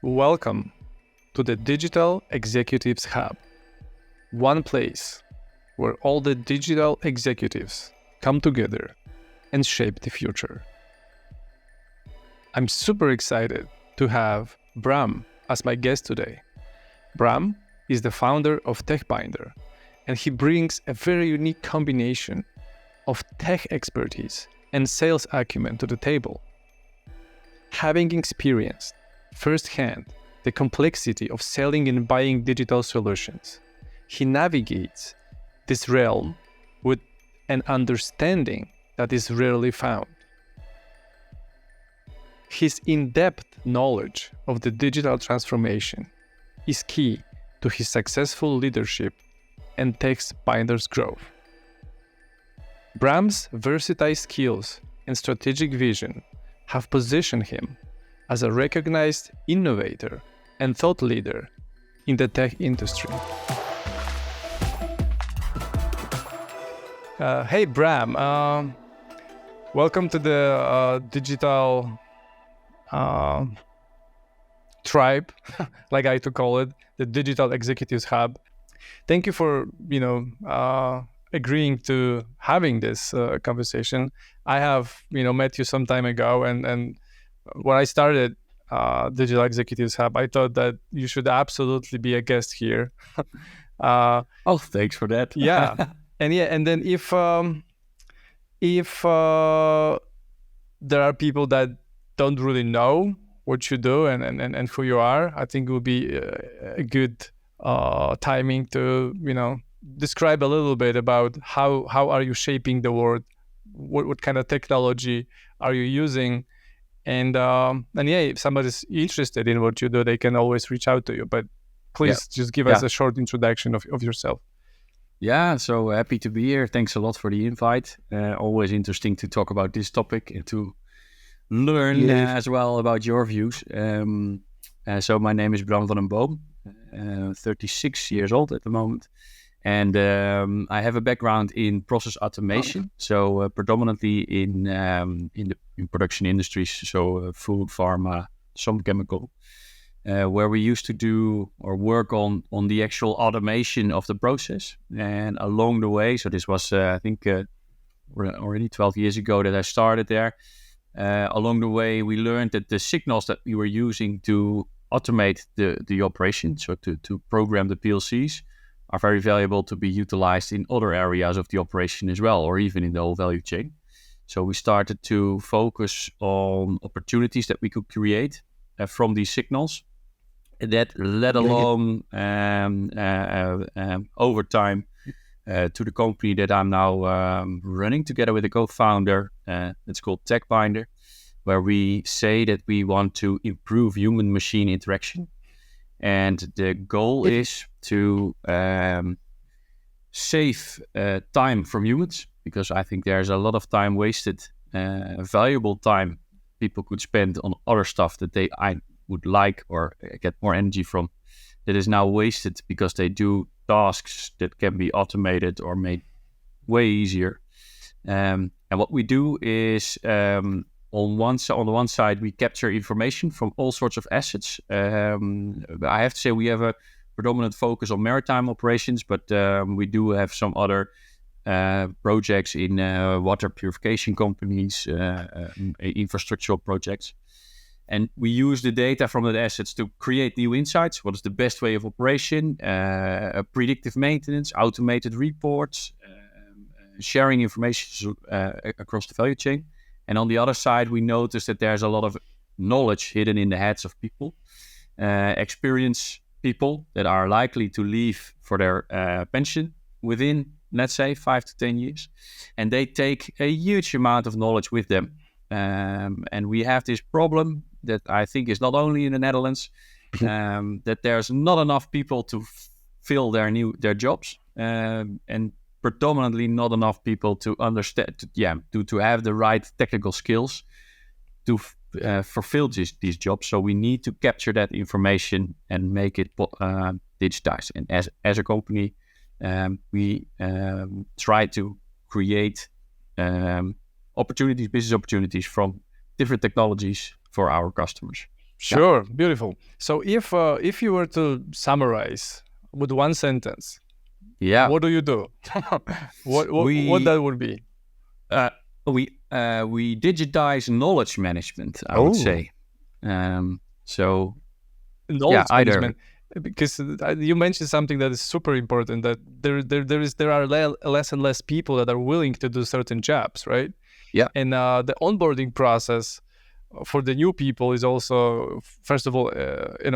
Welcome to the Digital Executives Hub, one place where all the digital executives come together and shape the future. I'm super excited to have Bram as my guest today. Bram is the founder of TechBinder, and he brings a very unique combination of tech expertise and sales acumen to the table. Having experienced firsthand the complexity of selling and buying digital solutions, he navigates this realm with an understanding that is rarely found. His in-depth knowledge of the digital transformation is key to his successful leadership and TechBinder's growth. Bram's versatile skills and strategic vision have positioned him as a recognized innovator and thought leader in the tech industry. Hey Bram, welcome to the digital tribe, like I like to call it, the Digital Executives Hub. Thank you for agreeing to having this conversation. I have met you some time ago, and when I started Digital Executives Hub, I thought that you should absolutely be a guest here. Thanks for that. And then if there are people that don't really know what you do and who you are, I think it would be a good timing to describe a little bit about how are you shaping the world, what kind of technology are you using, and if somebody's interested in what you do, they can always reach out to you. But please just give us a short introduction of yourself. Yeah, so happy to be here. Thanks a lot for the invite. Always interesting to talk about this topic and to learn as well about your views. So my name is Bram van den Boom, 36 years old at the moment. And I have a background in process automation, so predominantly in production industries, so food, pharma, some chemical, where we used to do or work on the actual automation of the process. And along the way, so this was I think already 12 years ago that I started there. Along the way, we learned that the signals that we were using to automate the operation, so to program the PLCs, are very valuable to be utilized in other areas of the operation as well, or even in the whole value chain. So we started to focus on opportunities that we could create from these signals. And that led along over time to the company that I'm now running together with a co-founder. It's called TechBinder, where we say that we want to improve human-machine interaction. And the goal is to save time from humans, because I think there's a lot of time wasted, valuable time people could spend on other stuff that I would like or get more energy from, that is now wasted because they do tasks that can be automated or made way easier. And what we do is on the one side, we capture information from all sorts of assets. I have to say we have a predominant focus on maritime operations, but we do have some other projects in water purification companies, infrastructural projects. And we use the data from the assets to create new insights. What is the best way of operation? Predictive maintenance, automated reports, sharing information across the value chain. And on the other side, we notice that there's a lot of knowledge hidden in the heads of people, experienced people that are likely to leave for their pension within, let's say, 5 to 10 years. And they take a huge amount of knowledge with them. And we have this problem that I think is not only in the Netherlands, that there's not enough people to fill their jobs, and predominantly not enough people to understand, to have the right technical skills to fulfill these jobs. So we need to capture that information and make it digitized. And as a company, we try to create business opportunities from different technologies for our customers. Sure, beautiful. So if you were to summarize with one sentence, Yeah, what do you do? What we that would be? uh, we digitize knowledge management, I would Oh, say. So yeah, knowledge either management, because you mentioned something that is super important. That there are less and less people that are willing to do certain jobs, right? yeah, And the onboarding process for the new people is also, first of all,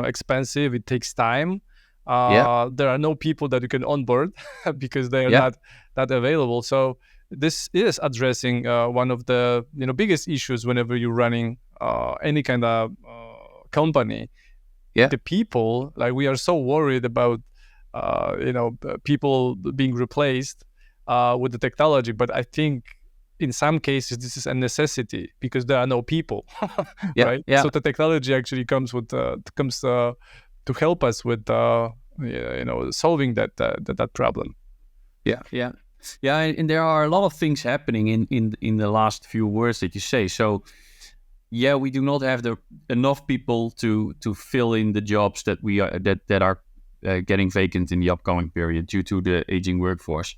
expensive. It takes time. yeah, There are no people that you can onboard because they are yeah, not available. So this is addressing one of the biggest issues whenever you're running any kind of company. yeah, The people, like, we are so worried about people being replaced with the technology, but I think in some cases this is a necessity because there are no people. yeah, Right? yeah, So the technology actually comes to help us with solving that problem. yeah, yeah, yeah. And there are a lot of things happening in the last few words that you say. So yeah, we do not have enough people to fill in the jobs that we are that are getting vacant in the upcoming period due to the aging workforce.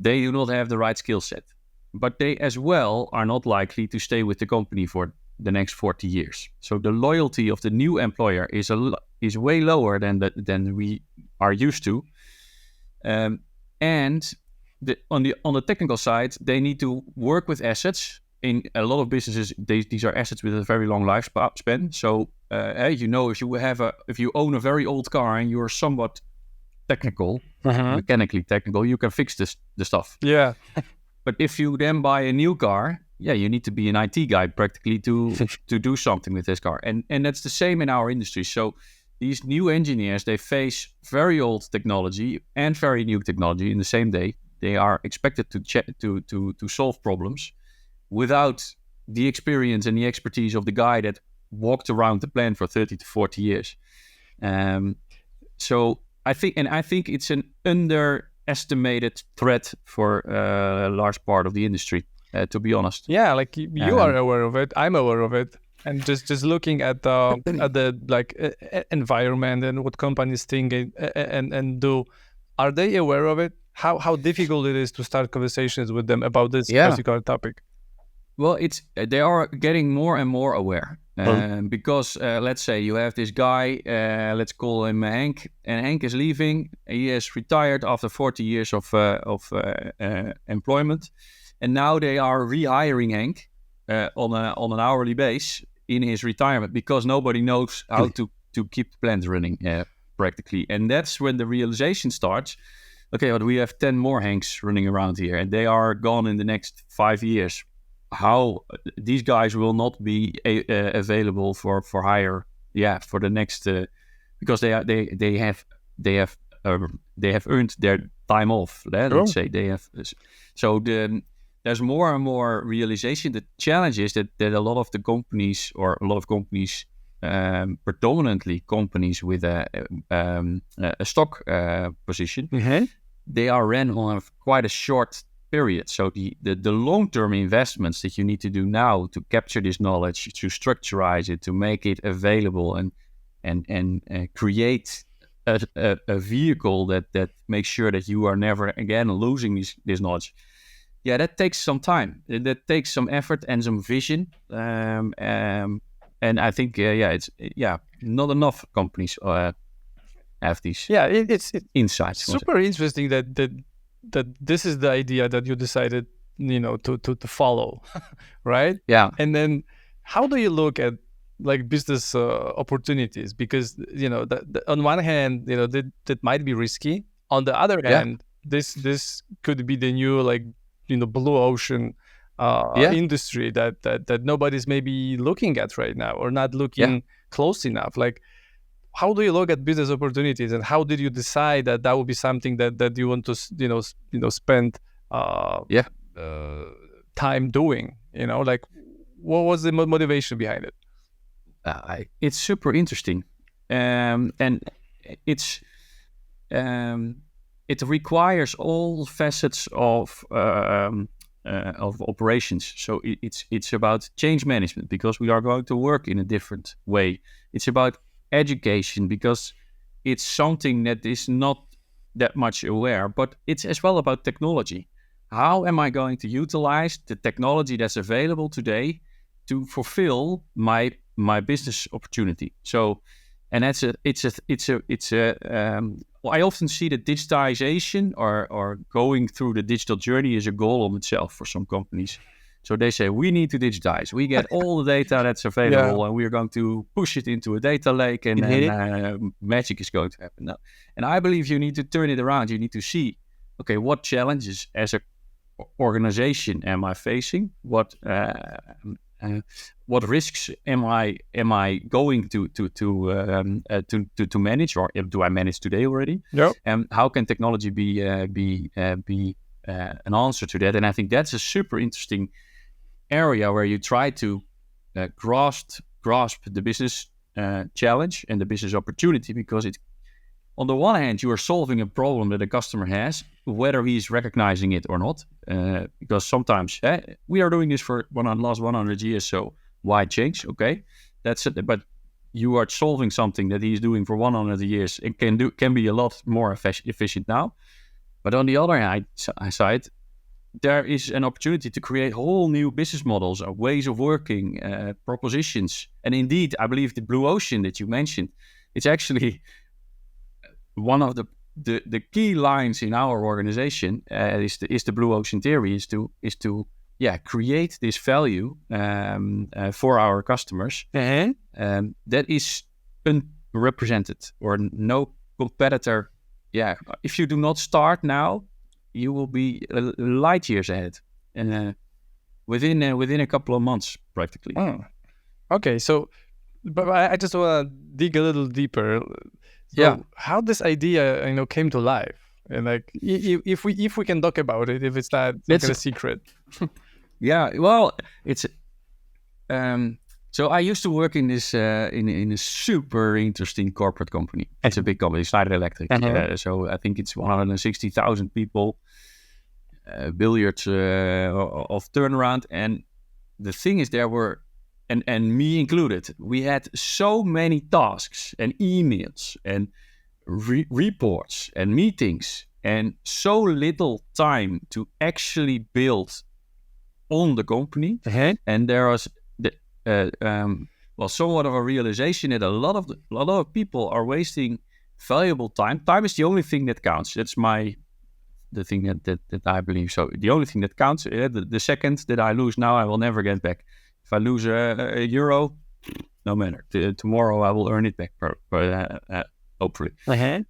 They do not have the right skill set, but they as well are not likely to stay with the company for the next 40 years. So the loyalty of the new employer is way lower than we are used to. And on the technical side, they need to work with assets. In a lot of businesses, these are assets with a very long lifespan. So, if you own a very old car and you're somewhat technical, mechanically technical, you can fix the stuff. Yeah. But if you then buy a new car, yeah, you need to be an IT guy practically to do something with this car. And that's the same in our industry. So these new engineers, they face very old technology and very new technology in the same day. They are expected to solve problems without the experience and the expertise of the guy that walked around the plant for 30 to 40 years. So I think it's an underestimated threat for a large part of the industry, to be honest. Yeah, like you are aware of it. I'm aware of it. And just looking at the environment and what companies think and do, are they aware of it? How difficult it is to start conversations with them about this particular topic? Well, they are getting more and more aware because let's say you have this guy, let's call him Hank, and Hank is leaving. He is retired after 40 years of employment, and now they are rehiring Hank on an hourly base in his retirement because nobody knows how to keep the plant running practically, and that's when the realization starts. Okay, but we have 10 more Hanks running around here, and they are gone in the next 5 years. How these guys will not be available for hire, for the next because they have earned their time off. Let's say they have. So there's more and more realization. The challenge is that a lot of the companies, or a lot of companies, predominantly companies with a stock position, they are ran on quite a short period. So the long-term investments that you need to do now to capture this knowledge, to structurize it, to make it available, and create a vehicle that makes sure that you are never again losing this knowledge. Yeah, that takes some time. That takes some effort and some vision. And I think it's not enough companies have these it's insights. Super interesting that this is the idea that you decided to follow. Right? Yeah. And then how do you look at like business opportunities? Because on one hand, that might be risky. On the other hand, this could be the new blue ocean industry that nobody's maybe looking at right now, or not looking close enough. Like, how do you look at business opportunities, and how did you decide that would be something that you want to spend time doing? Like, what was the motivation behind it? It's super interesting, and it requires all facets of of operations. So it's about change management because we are going to work in a different way. It's about education because it's something that is not that much aware, but it's as well about technology. How am I going to utilize the technology that's available today to fulfill my business opportunity? So, and I often see that digitalization or going through the digital journey is a goal of itself for some companies. So they say, we need to digitize. We get all the data that's available and we are going to push it into a data lake and then magic is going to happen now. And I believe you need to turn it around. You need to see, okay, what challenges as a organization am I facing? What risks am I going to manage, or do I manage today already? Yep. And how can technology be an answer to that? And I think that's a super interesting area where you try to grasp the business challenge and the business opportunity, because it's, on the one hand, you are solving a problem that a customer has, whether he's recognizing it or not. Because sometimes we are doing this for last 100 years, so why change? Okay, that's it. But you are solving something that he's doing for 100 years. It can be a lot more efficient now. But on the other side, there is an opportunity to create whole new business models, ways of working, propositions. And indeed, I believe the blue ocean that you mentioned, it's actually one of the key lines in our organization is the blue ocean theory, is to create this value for our customers that is unrepresented, or no competitor. Yeah, if you do not start now, you will be light years ahead, and within a couple of months, practically. Oh. Okay, so, but I just want to dig a little deeper. So how this idea, came to life, and like if we can talk about it, if it's not a secret. Yeah, well, it's so I used to work in this in a super interesting corporate company. It's a big company, Schneider Electric. So I think it's 160,000 people, billions of turnaround. And the thing is, there were, and me included, we had so many tasks and emails and reports and meetings, and so little time to actually build on the company. And there was somewhat of a realization that a lot of people are wasting valuable time. Time is the only thing that counts. That's the thing that I believe. So the only thing that counts, the second that I lose now, I will never get back. If I lose a euro, no matter. Tomorrow I will earn it back, hopefully.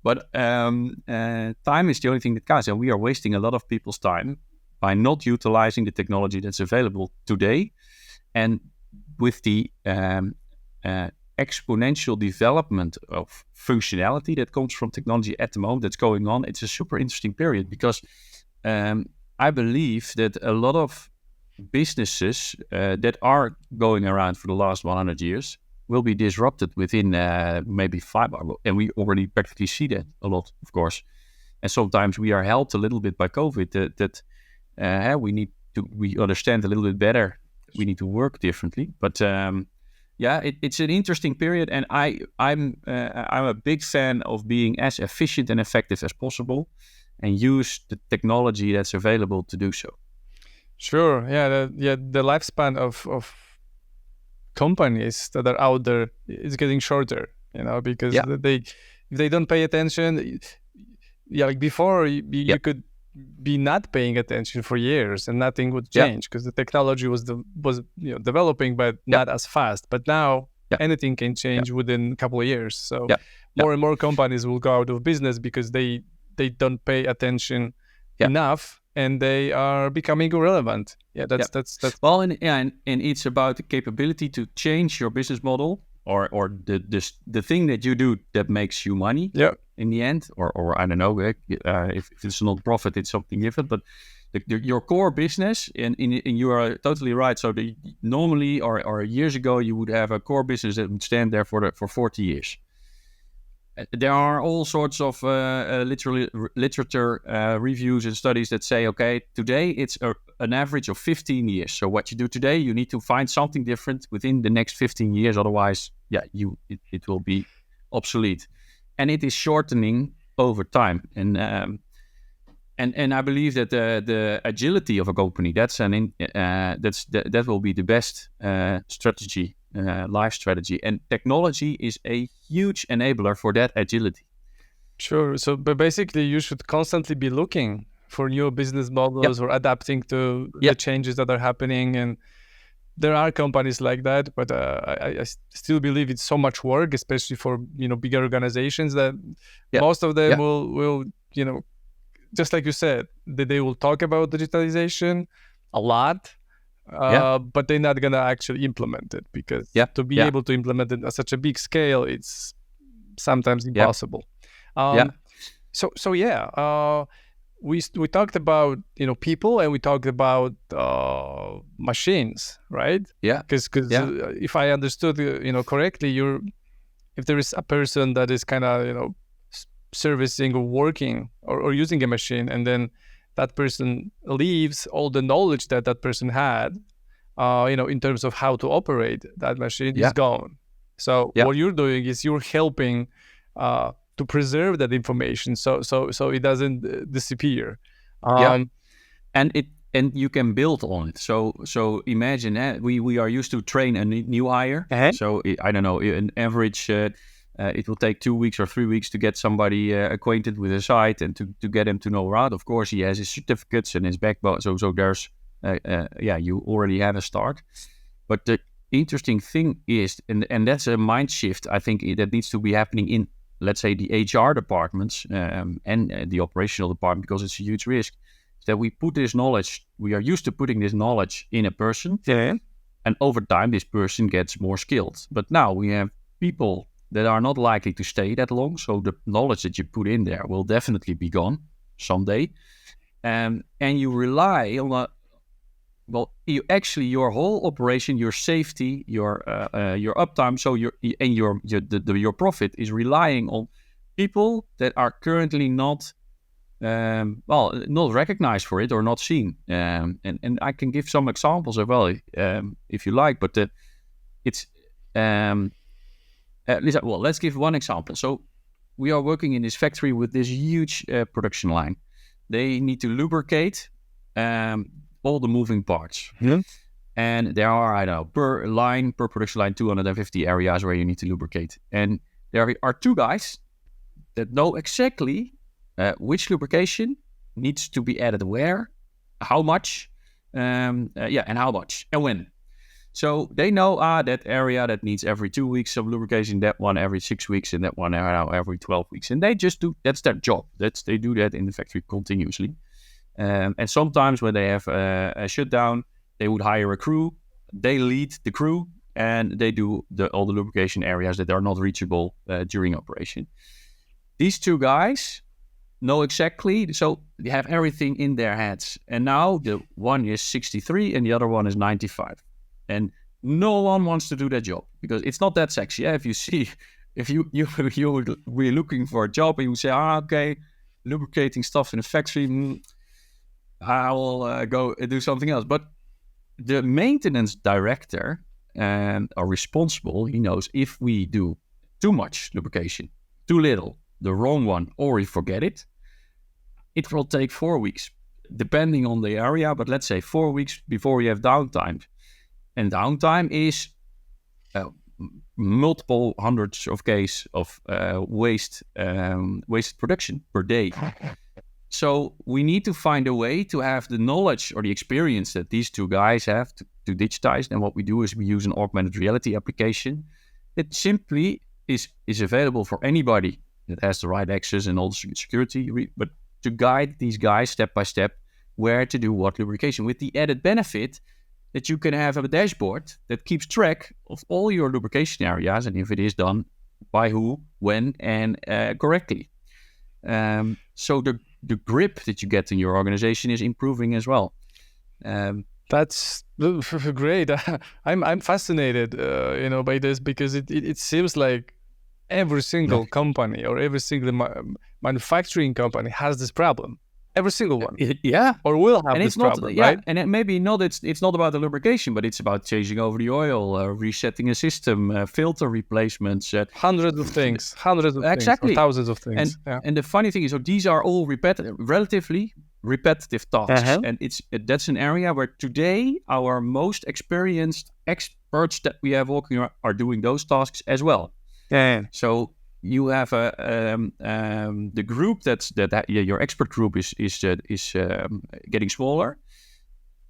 But time is the only thing that counts, and we are wasting a lot of people's time by not utilizing the technology that's available today. And with the exponential development of functionality that comes from technology at the moment that's going on, it's a super interesting period, because I believe that a lot of businesses that are going around for the last 100 years will be disrupted within maybe 5 hours. And we already practically see that a lot, of course. And sometimes we are helped a little bit by COVID that we understand a little bit better. We need to work differently. But it's an interesting period. And I'm a big fan of being as efficient and effective as possible and use the technology that's available to do so. Sure. Yeah. The lifespan of companies that are out there is getting shorter, because if they don't pay attention, like before you could be not paying attention for years and nothing would change because the technology was developing, but not as fast. But now anything can change within a couple of years. So more and more companies will go out of business because they don't pay attention enough, and they are becoming irrelevant. That's well, and it's about the capability to change your business model or the thing that you do that makes you money. In the end, or I don't know, if it's not profit, it's something different. But your core business, and you are totally right. So normally, or years ago, you would have a core business that would stand there for 40 years. There are all sorts of literature reviews and studies that say, okay, today it's an average of 15 years. So what you do today, you need to find something different within the next 15 years. Otherwise, it will be obsolete. And it is shortening over time. And I believe that the agility of a company, that will be the best strategy, life strategy. And technology is a huge enabler for that agility. Sure. So, but basically, you should constantly be looking for new business models or adapting to the changes that are happening. And there are companies like that, but I still believe it's so much work, especially for bigger organizations, that most of them will just like you said, that they will talk about digitalization a lot, but they're not gonna actually implement it, because to be able to implement it at such a big scale, it's sometimes impossible. We talked about people, and we talked about machines, right? Because if I understood correctly, if there is a person that is kind of servicing or working or using a machine, and then that person leaves, all the knowledge that person had in terms of how to operate that machine is gone. So what you're doing is you're helping to preserve that information, so it doesn't disappear. And you can build on it. So imagine we are used to train a new hire. So I don't know, an average it will take 2 weeks or 3 weeks to get somebody acquainted with the site and to get him to know around. Of course, he has his certificates and his backbone. So there's you already have a start. But the interesting thing is, and that's a mind shift, I think, that needs to be happening in, let's say, the HR departments and the operational department, because it's a huge risk, that we put this knowledge, we are used to putting this knowledge in a person, and over time this person gets more skilled. But now we have people that are not likely to stay that long, so the knowledge that you put in there will definitely be gone someday, and you rely on your whole operation, your safety, your uptime, so your profit is relying on people that are currently not recognized for it or not seen. And I can give some examples as well, if you like. But it's let's give one example. So we are working in this factory with this huge production line. They need to lubricate all the moving parts. And there are, I don't know, per production line, 250 areas where you need to lubricate. And there are two guys that know exactly which lubrication needs to be added where, how much, and how much, and when. So they know that area that needs every 2 weeks of lubrication, that one every 6 weeks, and that one every 12 weeks. And they just that's their job. They do that in the factory continuously. And sometimes when they have a shutdown, they would hire a crew. They lead the crew, and they do all the lubrication areas that are not reachable during operation. These two guys know exactly, so they have everything in their heads. And now the one is 63 and the other one is 95. And no one wants to do that job because it's not that sexy. Yeah? If you were looking for a job and you say, okay, lubricating stuff in a factory, I will go do something else. But the maintenance director are responsible. He knows if we do too much lubrication, too little, the wrong one, or we forget it, it will take 4 weeks, depending on the area. But let's say 4 weeks before you have downtime. And downtime is multiple hundreds of Ks of wasted production per day. So we need to find a way to have the knowledge or the experience that these two guys have to digitize. And what we do is we use an augmented reality application that simply is available for anybody that has the right access and all the security, but to guide these guys step by step where to do what lubrication, with the added benefit that you can have a dashboard that keeps track of all your lubrication areas and if it is done by who, when, and correctly. So the grip that you get in your organization is improving as well. That's great. I'm fascinated, by this, because it seems like every single company or every single manufacturing company has this problem. Every single one. Yeah. Or will have And this it's not, problem, yeah, right? and it maybe not. It's not about the lubrication, but it's about changing over the oil, resetting a system, filter replacements, Hundreds of things, things, or exactly. thousands of things. And the funny thing is, so these are all relatively repetitive tasks, and that's an area where today our most experienced experts that we have working are doing those tasks as well. So you have the group your expert group is getting smaller.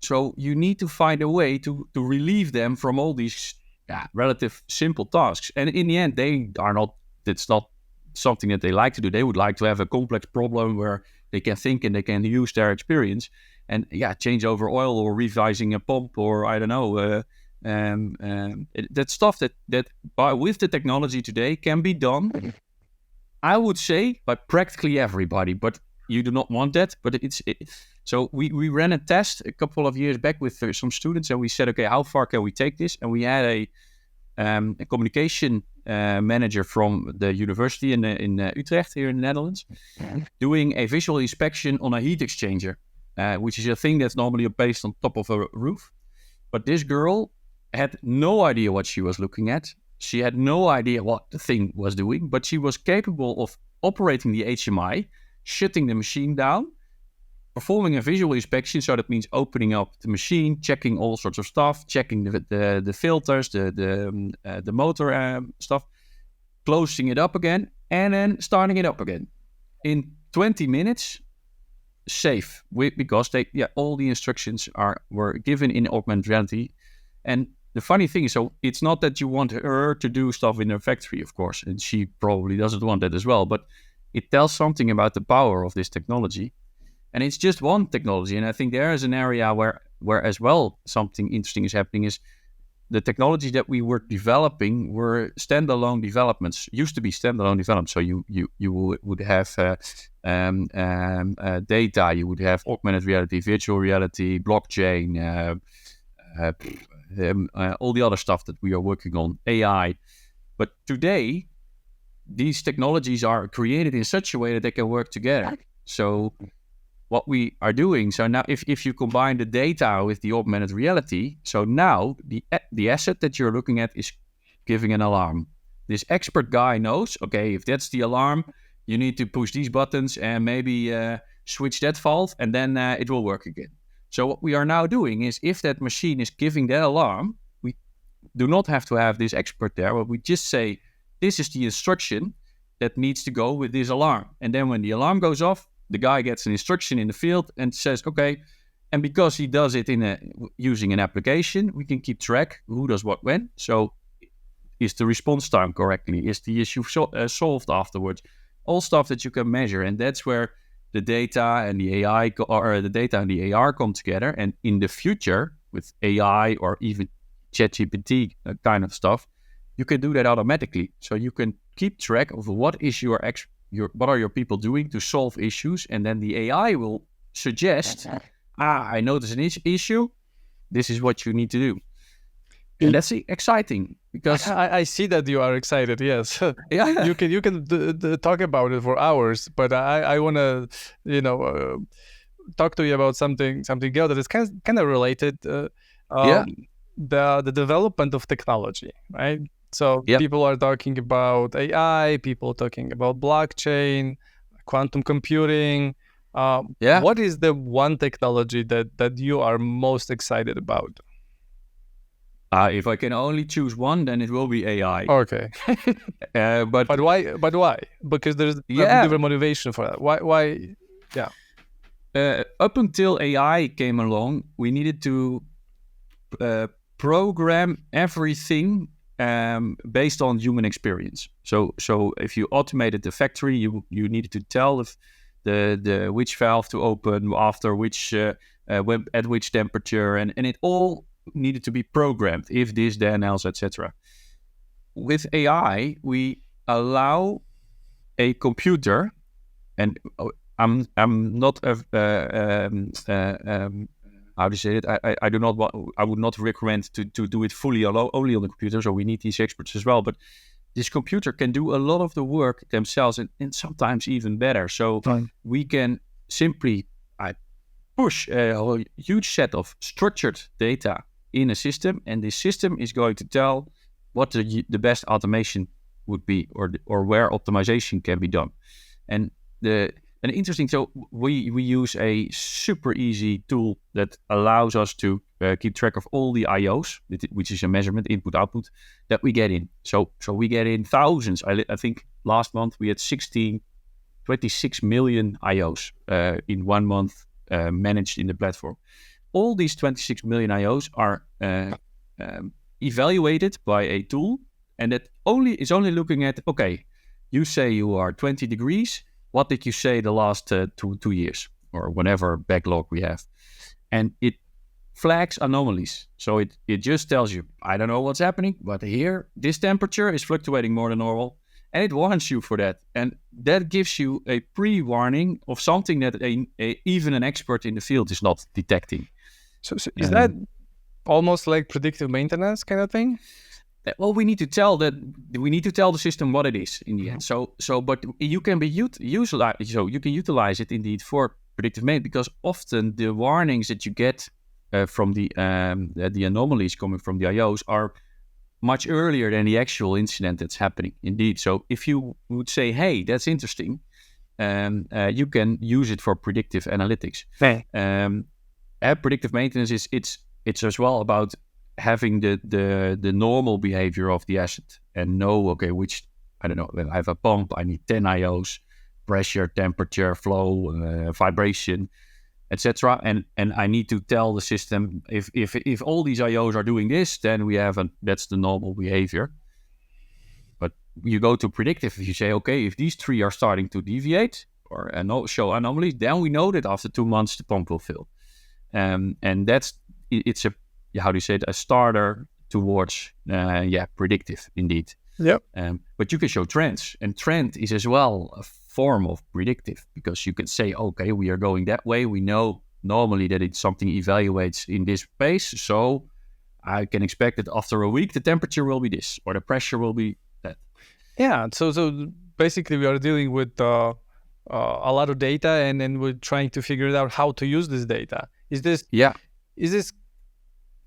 So you need to find a way to relieve them from all these relative simple tasks. And in the end, it's not something that they like to do. They would like to have a complex problem where they can think and they can use their experience and change over oil or revising a pump or I don't know. That stuff that with the technology today can be done, I would say, by practically everybody. But you do not want that. But so we ran a test a couple of years back with some students, and we said, okay, how far can we take this? And we had a communication manager from the university in Utrecht here in the Netherlands doing a visual inspection on a heat exchanger, which is a thing that's normally based on top of a roof. But this girl had no idea what she was looking at. She had no idea what the thing was doing, but she was capable of operating the HMI, shutting the machine down, performing a visual inspection. So that means opening up the machine, checking all sorts of stuff, checking the filters, the motor stuff, closing it up again, and then starting it up again in 20 minutes. Safe, because all the instructions were given in augmented reality. And the funny thing is, so it's not that you want her to do stuff in her factory, of course, and she probably doesn't want that as well, but it tells something about the power of this technology. And it's just one technology. And I think there is an area where as well something interesting is happening is the technologies that we were developing were standalone developments, used to be standalone developments. So you would have data, you would have augmented reality, virtual reality, blockchain, all the other stuff that we are working on, AI. But today, these technologies are created in such a way that they can work together. So what we are doing, so now if you combine the data with the augmented reality, so now the asset that you're looking at is giving an alarm. This expert guy knows, okay, if that's the alarm, you need to push these buttons and maybe switch that valve, and then it will work again. So what we are now doing is, if that machine is giving that alarm, we do not have to have this expert there, but we just say, this is the instruction that needs to go with this alarm. And then when the alarm goes off, the guy gets an instruction in the field and says, okay, and because he does it using an application, we can keep track who does what when. So is the response time correctly? Is the issue solved afterwards? All stuff that you can measure. And that's where the data and the AI or the data and the AR come together. And in the future, with AI or even ChatGPT kind of stuff, you can do that automatically. So you can keep track of what is what are your people doing to solve issues, and then the AI will suggest, I notice an issue. This is what you need to do. And that's exciting because I see that you are excited. Yes, yeah, you can talk about it for hours, but I want to talk to you about something else that is kind of related. The development of technology, right? So people are talking about AI, people talking about blockchain, quantum computing. What is the one technology that you are most excited about? If I can only choose one, then it will be AI. Okay. But why? Because there's different motivation for that. Why? Yeah. Up until AI came along, we needed to program everything based on human experience. So if you automated the factory, you needed to tell if the which valve to open after which at which temperature, and it all needed to be programmed. If this, then else, etc. With AI, we allow a computer, and I'm not how to say it. I do not want. I would not recommend to do it fully only on the computer. So we need these experts as well. But this computer can do a lot of the work themselves and sometimes even better. So we can simply push a huge set of structured data in a system, and this system is going to tell what the best automation would be, or where optimization can be done. And interesting, so we use a super easy tool that allows us to keep track of all the IOs, which is a measurement, input output, that we get in. So we get in thousands. I think last month we had 26 million IOs in 1 month managed in the platform. All these 26 million IOs are evaluated by a tool, and that is only looking at, okay, you say you are 20 degrees. What did you say the last 2 years, or whatever backlog we have? And it flags anomalies. So it just tells you, I don't know what's happening, but here, this temperature is fluctuating more than normal. And it warns you for that. And that gives you a pre-warning of something that even an expert in the field is not detecting. So is that almost like predictive maintenance kind of thing? Well, we need to tell the system what it is in the end. But you can utilize it indeed for predictive maintenance, because often the warnings that you get from the anomalies coming from the IOs are much earlier than the actual incident that's happening. Indeed. So if you would say, hey, that's interesting, you can use it for predictive analytics. Predictive maintenance it's as well about having the normal behavior of the asset and know, okay, when I have a pump, I need 10 IOs, pressure, temperature, flow, vibration, etc. And I need to tell the system, if all these IOs are doing this, then that's the normal behavior. But you go to predictive, if you say, okay, if these 3 are starting to deviate or show anomalies, then we know that after 2 months the pump will fill. And it's a starter towards predictive indeed. Yep. But you can show trends, and trend is as well a form of predictive, because you can say, okay, we are going that way. We know normally that it's something evaluates in this pace, so I can expect that after a week the temperature will be this, or the pressure will be that. Yeah. So basically we are dealing with a lot of data, and then we're trying to figure out how to use this data. Is this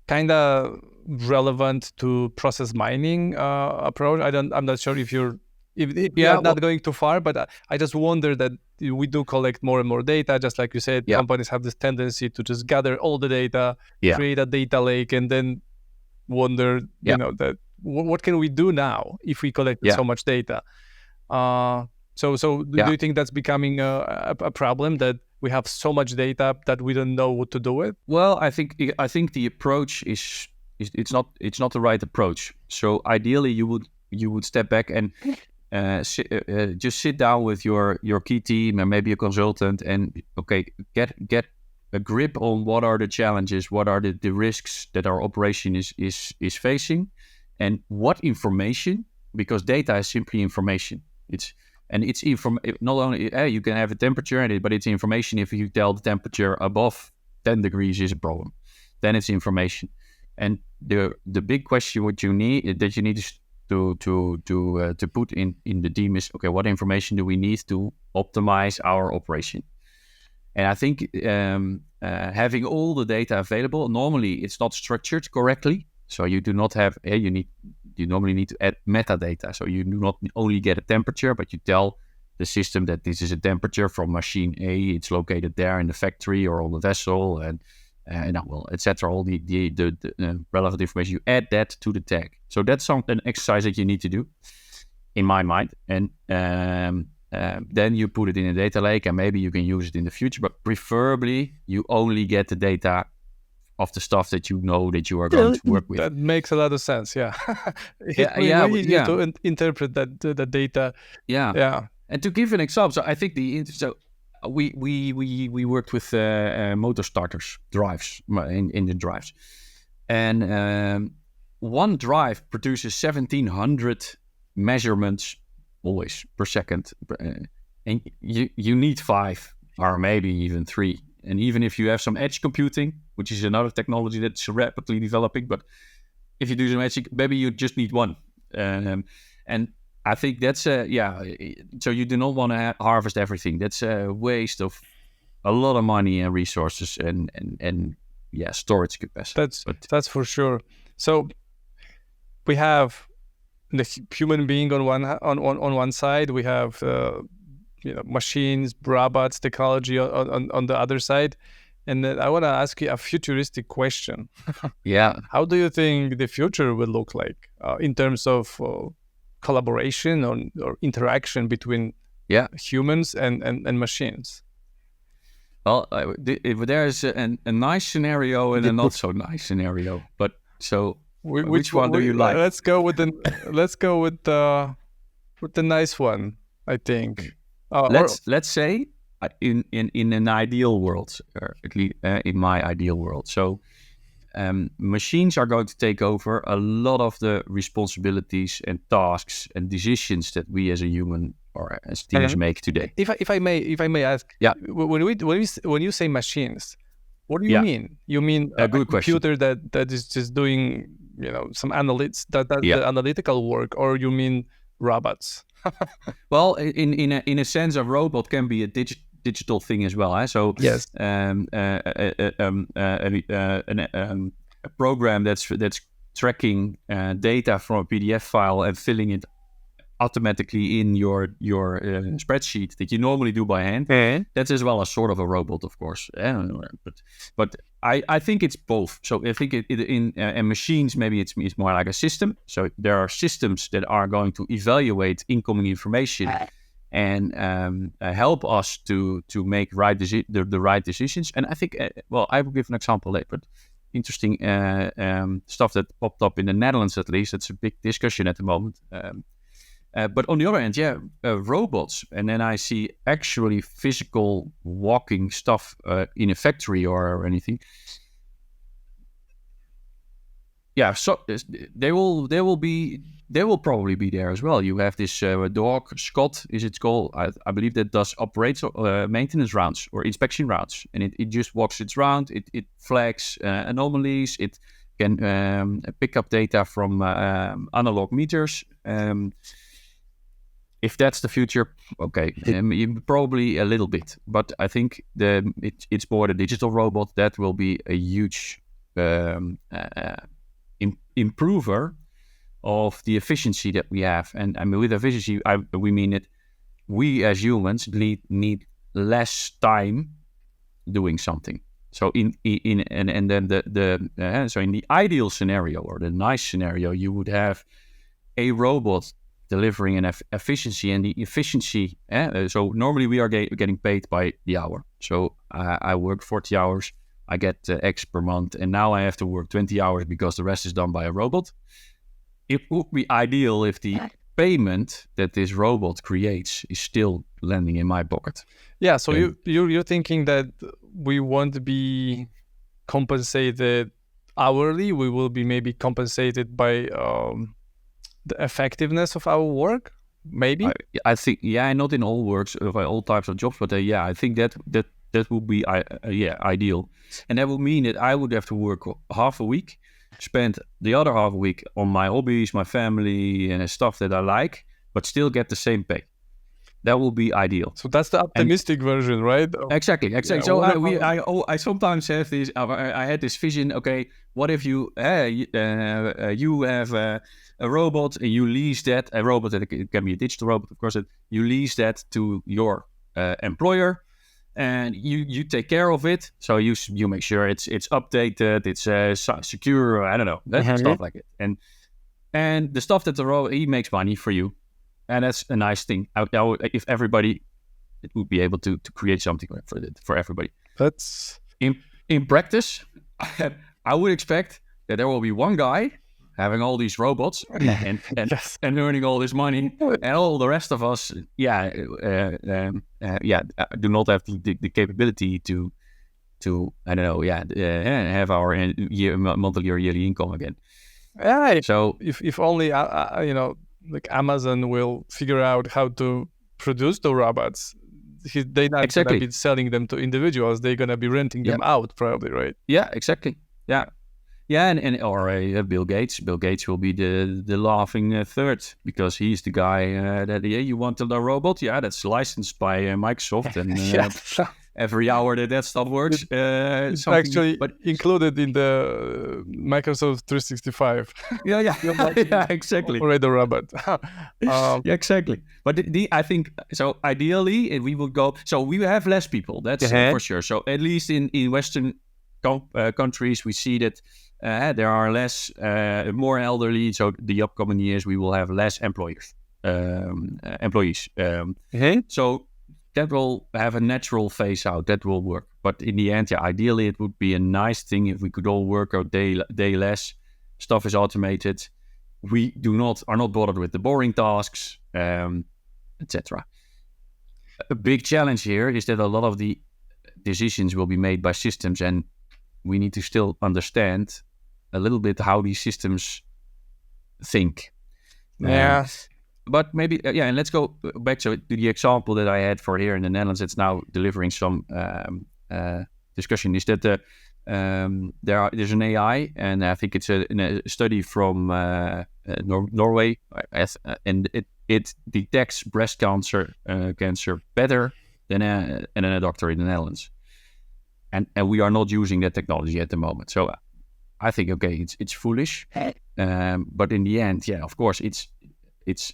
kind of relevant to process mining approach? I'm not sure if you're not going too far, but I just wonder that we do collect more and more data. Just like you said, companies have this tendency to just gather all the data, create a data lake, and then wonder, that what can we do now if we collected so much data? So do you think that's becoming a problem, that we have so much data that we don't know what to do with? Well, I think the approach is it's not the right approach. So ideally, you would step back and just sit down with your key team and maybe a consultant, and get a grip on what are the challenges, what are the risks that our operation is facing, and what information, because data is simply information. It's not only you can have a temperature in it, but it's information. If you tell the temperature above 10 degrees is a problem, then it's information. And the big question what you need to put in the team is, okay, what information do we need to optimize our operation? And I think having all the data available, normally it's not structured correctly. So you do not have you normally need to add metadata. So you do not only get a temperature, but you tell the system that this is a temperature from machine A. It's located there in the factory or on the vessel, and etc. All the relevant information. You add that to the tag. So that's an exercise that you need to do, in my mind. And then you put it in a data lake, and maybe you can use it in the future. But preferably, you only get the data of the stuff that you know that you are going to work with. That makes a lot of sense. Yeah. Easy to interpret the data. Yeah. And to give an example, so I think we worked with motor starters, drives, engine drives, and one drive produces 1,700 measurements always per second, and you need 5 or maybe even 3. And even if you have some edge computing, which is another technology that's rapidly developing, but if you do some edge, maybe you just need 1. And I think that's so you do not want to harvest everything. That's a waste of a lot of money and resources and storage capacity. That's for sure. So we have the human being on one side. We have machines, robots, technology on the other side. And then I want to ask you a futuristic question. Yeah. How do you think the future will look like in terms of collaboration or interaction between humans and machines? Well, there's a nice scenario and a not so nice scenario. But so, which one do you like? Let's go with the nice one, I think. Let's say in an ideal world, or at least in my ideal world. So machines are going to take over a lot of the responsibilities and tasks and decisions that we as a human or as teams make today. If I may ask, when you say machines, what do you mean? You mean a good computer that is just doing some the analytical work, or you mean robots? Well, in a sense, a robot can be a digital thing as well. So yes, a program that's tracking data from a PDF file and filling it automatically in your spreadsheet that you normally do by hand. That's as well a sort of a robot, of course. But I think it's both. So I think in machines, maybe it's more like a system. So there are systems that are going to evaluate incoming information and help us to make the right decisions. And I think, I will give an example later, but interesting stuff that popped up in the Netherlands, at least. It's a big discussion at the moment. But on the other hand, robots. And then I see actually physical walking stuff in a factory or anything. Yeah, so they will probably be there as well. You have this dog, Scott, is it called? I believe that does operates maintenance rounds or inspection rounds. And it just walks its round. It flags anomalies. It can pick up data from analog meters. If that's the future, okay, probably a little bit. But I think it's more the digital robot that will be a huge improver of the efficiency that we have. And I mean, with efficiency, we mean that we as humans need less time doing something. So in the ideal scenario or the nice scenario, you would have a robot delivering an efficiency, and the efficiency. So normally we are getting paid by the hour. So I work 40 hours, I get X per month, and now I have to work 20 hours because the rest is done by a robot. It would be ideal if the payment that this robot creates is still landing in my pocket. Yeah. So you're thinking that we won't be compensated hourly. We will be maybe compensated by the effectiveness of our work, maybe. I think, not in all works of all types of jobs, but I think that would be ideal, and that would mean that I would have to work half a week, spend the other half a week on my hobbies, my family, and stuff that I like, but still get the same pay. That will be ideal. So that's the optimistic version, right? Exactly. Yeah, so I sometimes have this. I had this vision. Okay, what if you have a robot and you lease that, a robot that can be a digital robot, of course. That you lease that to your employer, and you take care of it. So you make sure it's updated, it's secure. I don't know, stuff like it. And the stuff that the robot, he makes money for you. And that's a nice thing. If everybody, it would be able to create something for everybody. That's in practice. I would expect that there will be one guy having all these robots and earning all this money, and all the rest of us, do not have the capability to I don't know, have our monthly or yearly income again. Yeah. So if only like Amazon will figure out how to produce the robots. They're not going to be selling them to individuals. They're going to be renting them out, probably, right? Yeah, exactly. Yeah. Yeah, and or Bill Gates. Bill Gates will be the laughing third, because he's the guy that you want a robot. Yeah, that's licensed by Microsoft, and Yeah. every hour that stuff works, It's something. actually But included in the Microsoft 365. yeah, yeah, exactly. Already the robot. Yeah, exactly. But I think so. Ideally, if we would go, so we have less people. That's for sure. So at least in Western countries, we see that there are less, more elderly. So the upcoming years, we will have less employees. So that will have a natural phase out. That will work. But in the end, yeah, ideally, it would be a nice thing if we could all work a day less. Stuff is automated. We are not bothered with the boring tasks, etc. A big challenge here is that a lot of the decisions will be made by systems, and we need to still understand a little bit how these systems think. Yeah. But maybe, and let's go back to the example that I had for here in the Netherlands. It's now delivering some discussion. Is that there's an AI, and I think it's a study from Norway, and it detects breast cancer better than a doctor in the Netherlands, and we are not using that technology at the moment. So I think, okay, it's foolish, but in the end, yeah, of course, it's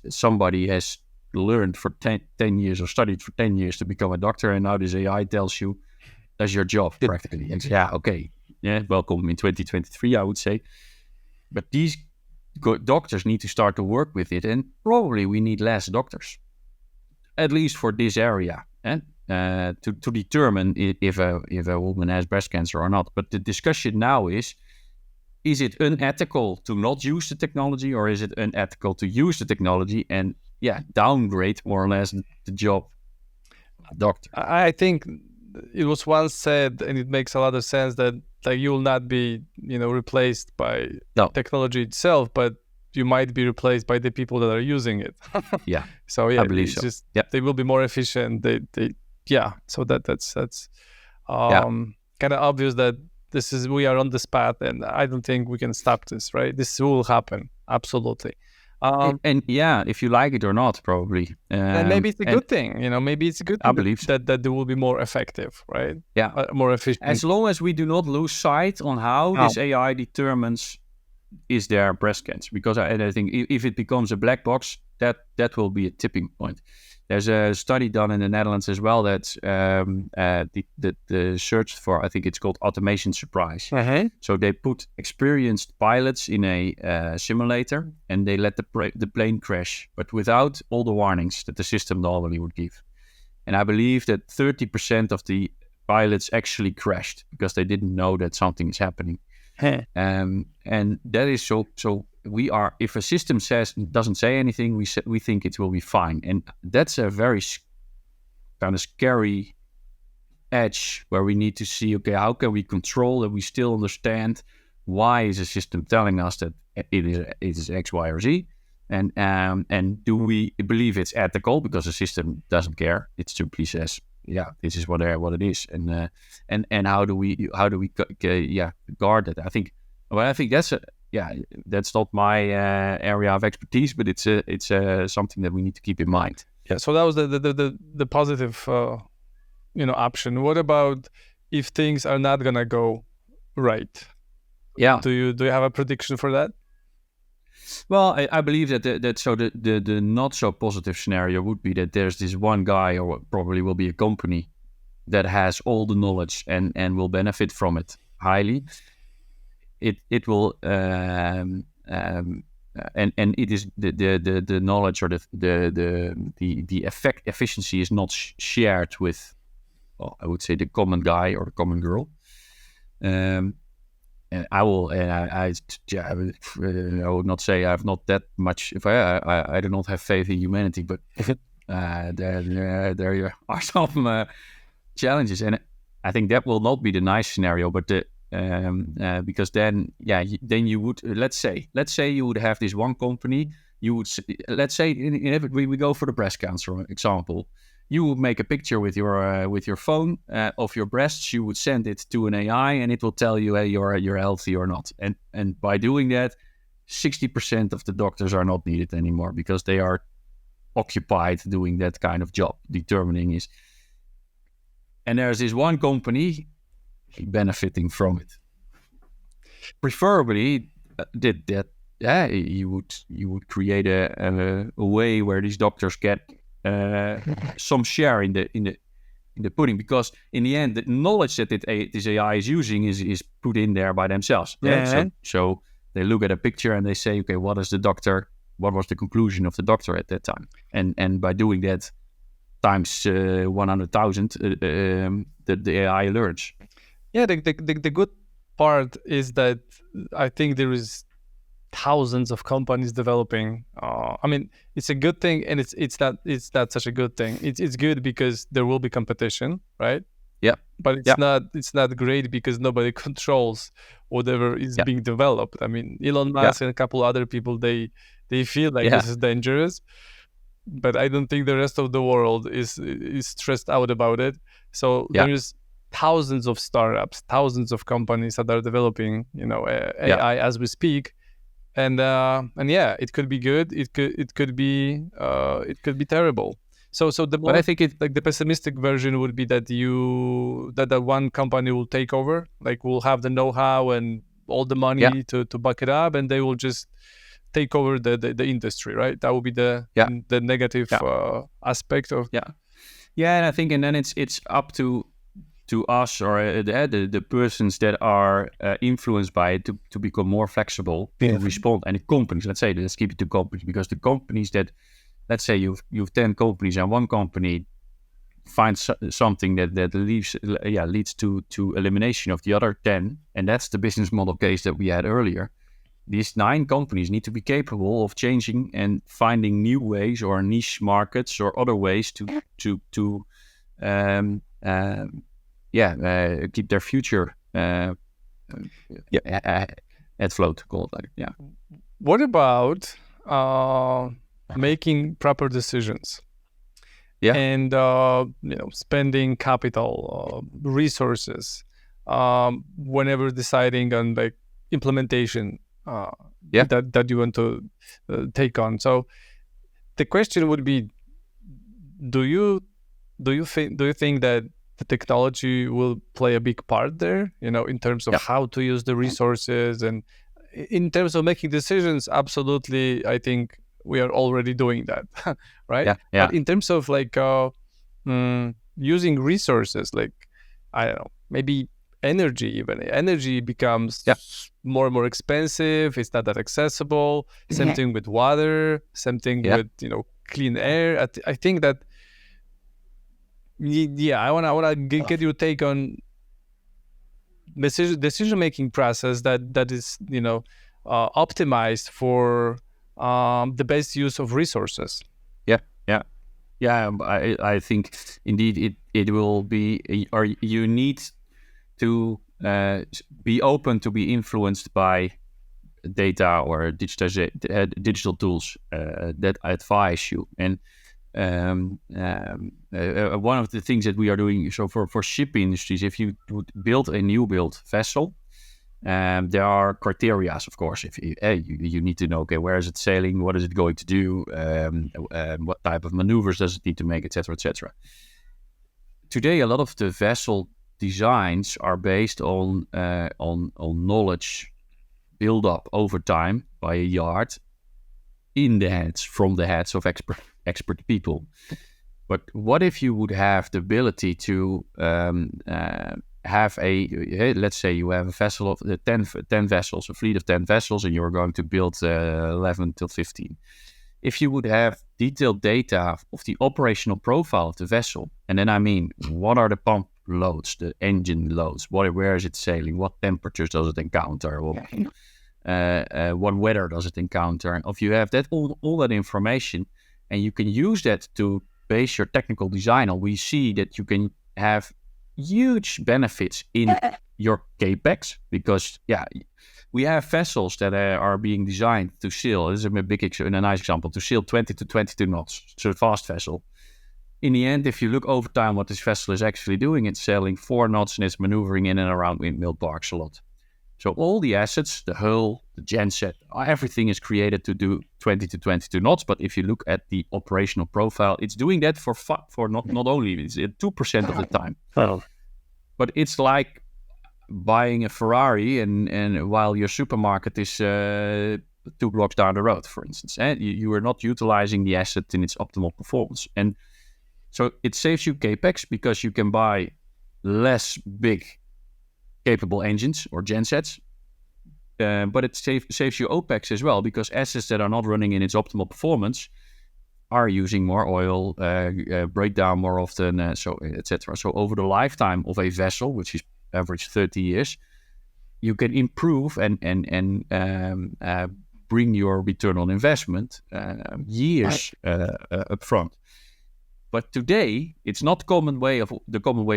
somebody has learned for 10 years or studied for 10 years to become a doctor, and now this AI tells you that's your job practically. And yeah, okay, yeah, welcome in 2023, I would say. But these doctors need to start to work with it, and probably we need less doctors, at least for this area, to determine if a woman has breast cancer or not. But the discussion now is it unethical to not use the technology, or is it unethical to use the technology and downgrade more or less the job of doctor? I think it was once said, and it makes a lot of sense, that like you will not be, replaced by technology itself, but you might be replaced by the people that are using it. Yeah. So yeah, I believe so. Just, they will be more efficient. So that's kind of obvious that we are on this path, and I don't think we can stop this, right? This will happen, absolutely. And if you like it or not, probably. And maybe it's a good thing, maybe it's a good thing. I believe that they will be more effective, right? Yeah. More efficient. As long as we do not lose sight on how this AI determines is there breast cancer. Because I think if it becomes a black box, that will be a tipping point. There's a study done in the Netherlands as well that the search for, I think it's called automation surprise. Uh-huh. So they put experienced pilots in a simulator, and they let the plane crash, but without all the warnings that the system normally would give. And I believe that 30% of the pilots actually crashed because they didn't know that something is happening. Huh. And that is so we are, if a system doesn't say anything, we think it will be fine, and that's a very kind of scary edge where we need to see, okay, how can we control that we still understand why is a system telling us that it is X, Y, or Z, and do we believe it's ethical because the system doesn't care, it simply says, yeah, this is what it is, and how do we guard it? I think that's not my area of expertise, but it's something that we need to keep in mind. Yeah. So that was the positive, option. What about if things are not gonna go right? Yeah. Do you have a prediction for that? Well, I believe that the not so positive scenario would be that there's this one guy, or probably will be a company, that has all the knowledge and will benefit from it highly. It will and it is the knowledge, or the efficiency is not shared with, I would say, the common guy or the common girl. And I would not say I have not that much. If I do not have faith in humanity, but there are some challenges, and I think that will not be the nice scenario. But because then you would let's say you would have this one company. You would, let's say we go for the breast cancer example. you would make a picture with your phone of your breasts. You would send it to an AI, and it will tell you, hey, you're healthy or not. And by doing that, 60% of the doctors are not needed anymore because they are occupied doing that kind of job, determining is. And there's this one company benefiting from it. Preferably, did that. Yeah, you would create a way where these doctors get some share in the pudding, because in the end, the knowledge that this AI is using is put in there by themselves. Yeah. So they look at a picture and they say, okay, what was the conclusion of the doctor at that time? And by doing that times 100,000, the AI learns. Yeah, the good part is that I think there is thousands of companies developing. I mean, it's a good thing, and it's not such a good thing. It's good because there will be competition, right? Yeah. But it's not great because nobody controls whatever is being developed. I mean, Elon Musk and a couple other people, they feel like this is dangerous, but I don't think the rest of the world is stressed out about it. So there's thousands of startups, thousands of companies that are developing, AI as we speak. And it could be good. It could be terrible. So but I think the pessimistic version would be that that one company will take over, like will have the know-how and all the money to back it up, and they will just take over the industry, right? That would be the negative aspect of and I think, and then it's up to us or the persons that are influenced by it to become more flexible to respond. And the companies, let's keep it to companies, because the companies that, let's say you've 10 companies and one company finds something that leads to elimination of the other 10, and that's the business model case that we had earlier. These 9 companies need to be capable of changing and finding new ways or niche markets or other ways to keep their future at float. Call it like What about making proper decisions? And spending capital, resources, whenever deciding on like implementation that you want to take on. So the question would be, do you think that the technology will play a big part there, in terms of how to use the resources, and in terms of making decisions? Absolutely, I think we are already doing that, right? But in terms of like using resources, like, I don't know, maybe energy becomes more and more expensive. It's not that accessible. Same thing with water, same thing with clean air. I think that I wanna get your take on decision making process that is optimized for the best use of resources. I think indeed it will be, or you need to be open to be influenced by data or digital tools that advise you. And one of the things that we are doing, so for shipping industries, if you would build a new build vessel, there are criteria, of course. If you need to know, okay, where is it sailing? What is it going to do? What type of maneuvers does it need to make, etc., etc. Today, a lot of the vessel designs are based on knowledge built up over time by a yard from the heads of expert people. But what if you would have the ability to have let's say you have a vessel of 10 vessels, a fleet of 10 vessels, and you're going to build 11 till 15. If you would have detailed data of the operational profile of the vessel, and then I mean, what are the pump loads, the engine loads, where is it sailing, what temperatures does it encounter, what weather does it encounter, and if you have that all that information, and you can use that to base your technical design on, we see that you can have huge benefits in your capex, because we have vessels that are being designed to sail. This is a nice example, to sail 20 to 22 knots. So a fast vessel. in the end, if you look over time, what this vessel is actually doing, it's sailing 4 knots and it's maneuvering in and around windmill parks a lot. So all the assets, the hull, the genset, everything is created to do 20 to 22 knots. But if you look at the operational profile, it's doing that for not only it's 2% of the time. Oh. But it's like buying a Ferrari and while your supermarket is 2 blocks down the road, for instance. And you are not utilizing the asset in its optimal performance. And so it saves you capex because you can buy less big capable engines or gensets, but it saves you OPEX as well because assets that are not running in its optimal performance are using more oil, break down more often, so etc. So over the lifetime of a vessel, which is average 30 years, you can improve and bring your return on investment years upfront. But today, it's not the common way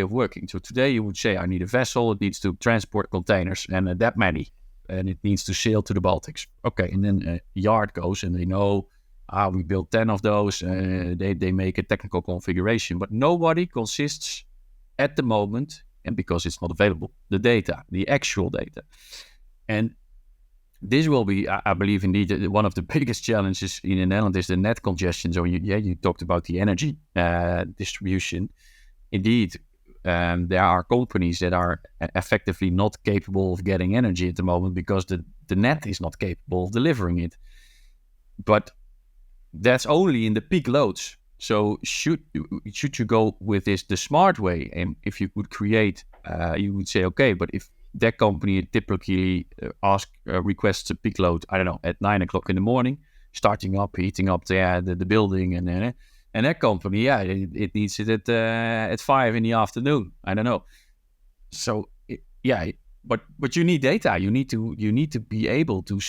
of working. So today you would say, I need a vessel, it needs to transport containers and that many, and it needs to sail to the Baltics. Okay, and then a yard goes and they know, we built 10 of those, they make a technical configuration, but nobody consists at the moment, and because it's not available, the data, the actual data. And this will be, I believe, indeed, one of the biggest challenges in the Netherlands is the net congestion. So you talked about the energy distribution. Indeed, there are companies that are effectively not capable of getting energy at the moment because the net is not capable of delivering it. But that's only in the peak loads. So should you go with the smart way, and if you could create, you would say, okay, but if that company typically requests a peak load, I don't know, at 9 o'clock in the morning, heating up the building, and that company, it needs it at 5 in the afternoon. I don't know. So but you need data. You need to be able to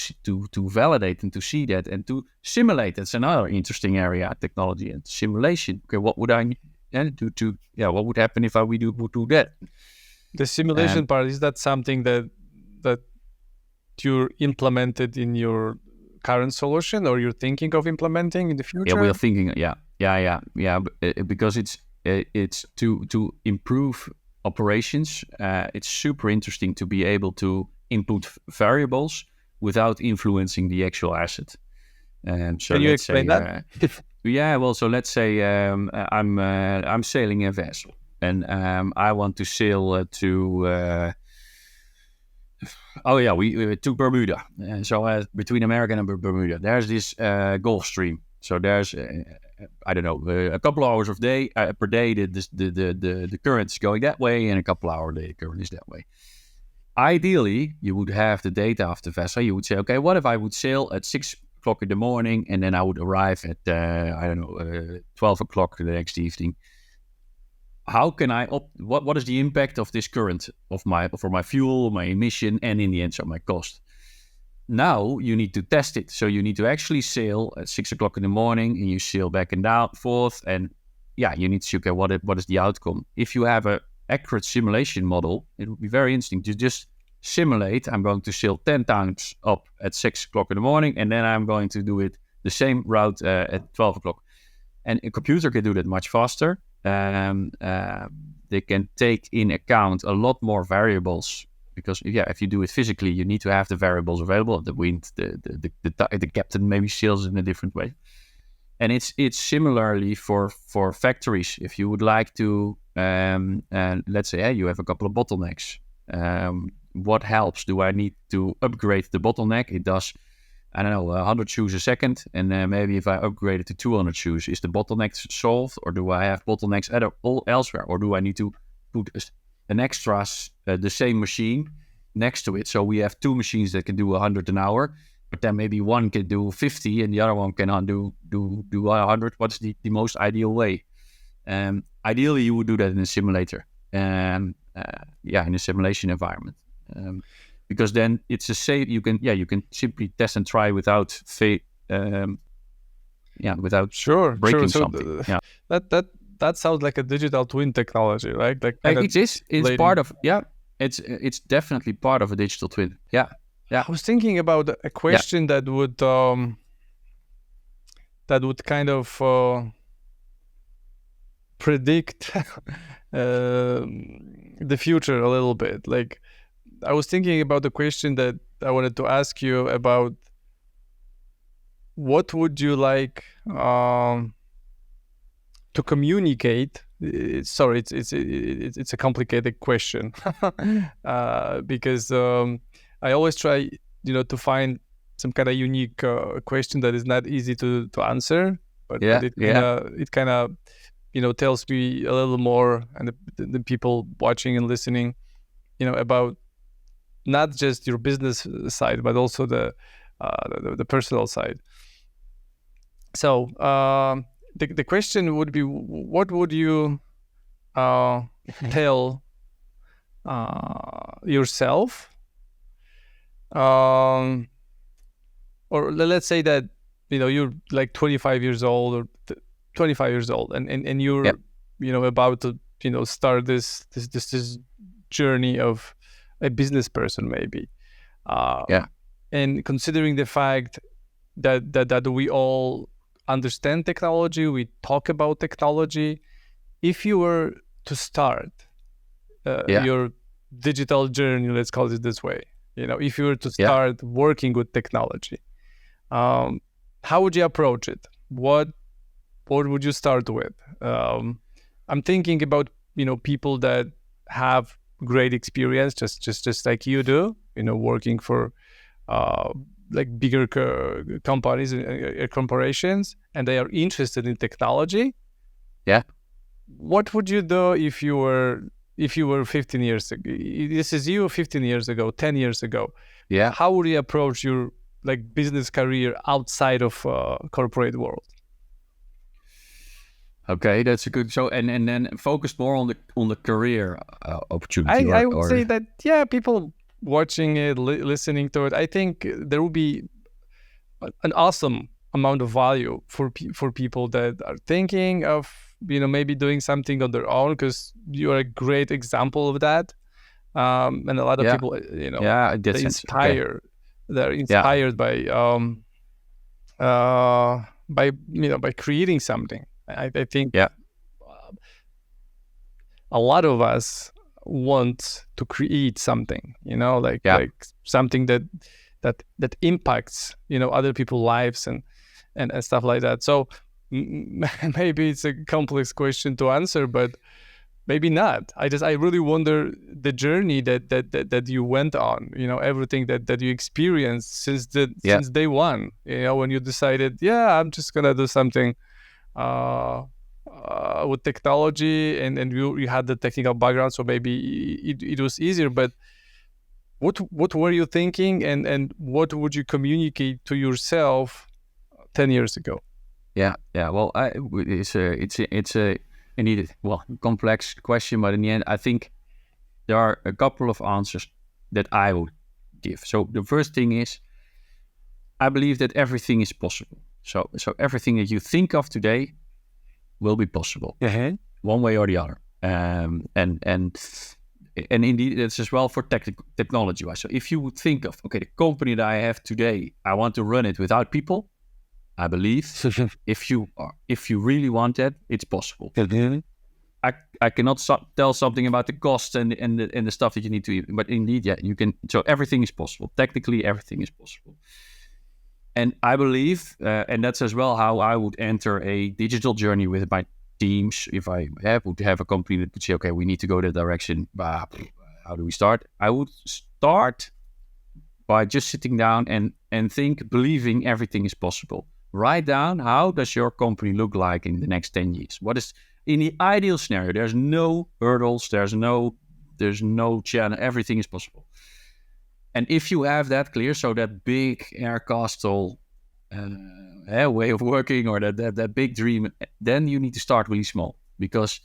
validate and to see that and to simulate. That's another interesting area, technology and simulation. Okay, what would I do? What would happen if would do that? The simulation part, is that something that you implemented in your current solution, or you're thinking of implementing in the future? Yeah, we are thinking. Yeah. Because it's to improve operations. It's super interesting to be able to input variables without influencing the actual asset. So can you explain that? So let's say I'm sailing a vessel. And I want to sail to Bermuda. So between America and Bermuda, there's this Gulf Stream. So there's I don't know, a couple of hours per day. The current's going that way, and a couple of hours the current is that way. Ideally, you would have the data of the vessel. You would say, okay, what if I would sail at 6 o'clock in the morning, and then I would arrive at 12 o'clock the next evening. How can I what is the impact of this current for my fuel, my emission, and in the end, so my cost? Now you need to test it. So you need to actually sail at 6 o'clock in the morning, and you sail back and forth, and you need to see, okay, what is the outcome? If you have an accurate simulation model, it would be very interesting to just simulate. I'm going to sail 10 times up at 6 o'clock in the morning, and then I'm going to do it the same route at 12 o'clock. And a computer can do that much faster. They can take in account a lot more variables because if you do it physically, you need to have the variables available. The wind, the captain maybe sails in a different way, and it's similarly for factories. If you would like to, let's say you have a couple of bottlenecks. What helps? Do I need to upgrade the bottleneck? It does. I don't know, 100 shoes a second, and maybe if I upgrade it to 200 shoes, is the bottleneck solved, or do I have bottlenecks elsewhere, or do I need to put an extra, the same machine next to it, so we have 2 machines that can do 100 an hour, but then maybe one can do 50 and the other one cannot do 100. What's the most ideal way? Ideally, you would do that in a simulator, in a simulation environment. Because then it's a safe. You can simply test and try without breaking something. That sounds like a digital twin technology, right? It's part of It's definitely part of a digital twin. Yeah. I was thinking about a question that would kind of predict the future a little bit. Like, I was thinking about the question that I wanted to ask you about. What would you like to communicate? Sorry, it's a complicated question because I always try, to find some kind of unique question that is not easy to answer, but it kind of tells me a little more, and the people watching and listening, about not just your business side, but also the personal side. So the question would be, what would you tell yourself, or let's say that you're like 25 years old or 25 years old, and you're about to start this journey of a business person, maybe. And considering the fact that we all understand technology, we talk about technology. If you were to start your digital journey, let's call it this way, if you were to start working with technology, how would you approach it? What would you start with? I'm thinking about people that have great experience, just like you do, working for like bigger companies and corporations, and they are interested in technology. What would you do if you were 15 years ago? This is you 15 years ago, 10 years ago. How would you approach your like business career outside of corporate world? Okay, that's a good. So and then focus more on the career opportunity. I would say that people watching it, listening to it, I think there will be an awesome amount of value for people that are thinking of maybe doing something on their own, because you're a great example of that. And a lot of people they inspire. They're inspired by creating something. I think a lot of us want to create something, like something that impacts other people's lives and stuff like that. So maybe it's a complex question to answer, but maybe not. I really wonder the journey that you went on, everything that you experienced since day one, when you decided, I'm just gonna do something with technology, and you had the technical background, so maybe it was easier. But what were you thinking, and what would you communicate to yourself 10 years ago? Well, it's a indeed complex question, but in the end, I think there are a couple of answers that I would give. So the first thing is, I believe that everything is possible. So everything that you think of today will be possible, one way or the other. And indeed, it's as well for technology-wise. So if you would think of, the company that I have today, I want to run it without people. I believe if you really want that, it's possible. I cannot tell something about the cost and the stuff that you need to, but indeed, you can. So everything is possible. Technically, everything is possible. And I believe, and that's as well how I would enter a digital journey with my teams. If I would have a company that would say, okay, we need to go that direction, but how do we start? I would start by just sitting down and think, believing everything is possible. Write down, how does your company look like in the next 10 years? What is, in the ideal scenario, there's no hurdles, there's no channel, everything is possible. And if you have that clear, so that big air castle way of working, or that big dream, then you need to start really small, because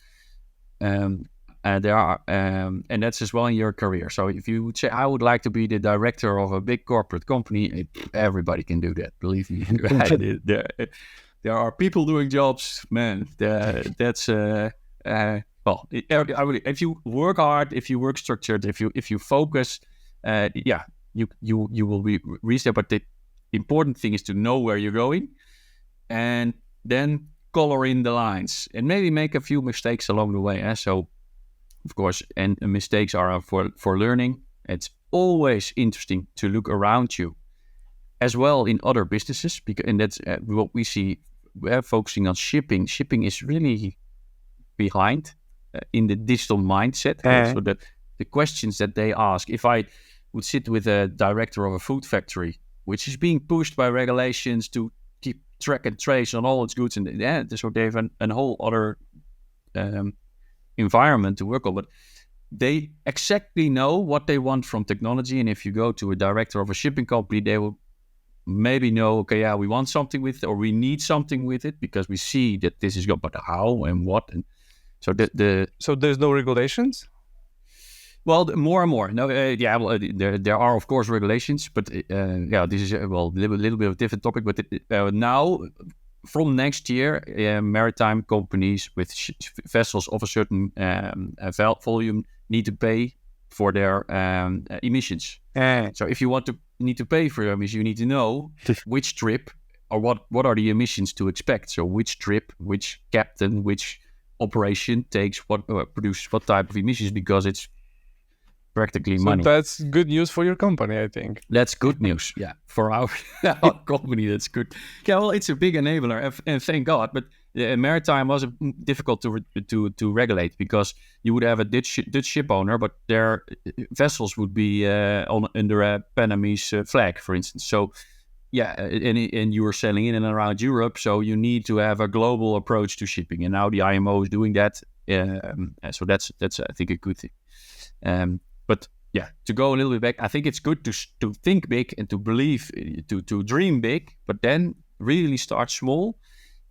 there are, and that's as well in your career. So if you would say, I would like to be the director of a big corporate company, everybody can do that. Believe me, there are people doing jobs, man. That's if you work hard, if you work structured, if you focus, you will reach there. But the important thing is to know where you're going, and then color in the lines and maybe make a few mistakes along the way. So, of course, and mistakes are for learning. It's always interesting to look around you as well in other businesses, and that's what we see. We're focusing on shipping. Shipping is really behind in the digital mindset. So the questions that they ask, if I would sit with a director of a food factory, which is being pushed by regulations to keep track and trace on all its goods, and so they have a whole other environment to work on, but they exactly know what they want from technology. And if you go to a director of a shipping company, they will maybe know, okay, yeah, we want something with it, or we need something with it because we see that this is good, but how and what. And so so there's no regulations. Well, more and more. No, there are of course regulations, but this is a little bit of a different topic. But now, from next year, maritime companies with vessels of a certain volume need to pay for their emissions. So if you need to pay for your emissions, you need to know which trip or what are the emissions to expect. So which trip, which captain, which operation takes what produces what type of emissions, because it's practically money. That's good news for your company, I think. That's good news, yeah. For our company, that's good. Yeah, well, it's a big enabler, and thank God. But maritime was difficult to regulate, because you would have a Dutch ship owner, but their vessels would be under a Panamese flag, for instance. So, yeah, and you were sailing in and around Europe, so you need to have a global approach to shipping. And now the IMO is doing that, so that's I think a good thing. But yeah, to go a little bit back, I think it's good to think big and to believe, to dream big, but then really start small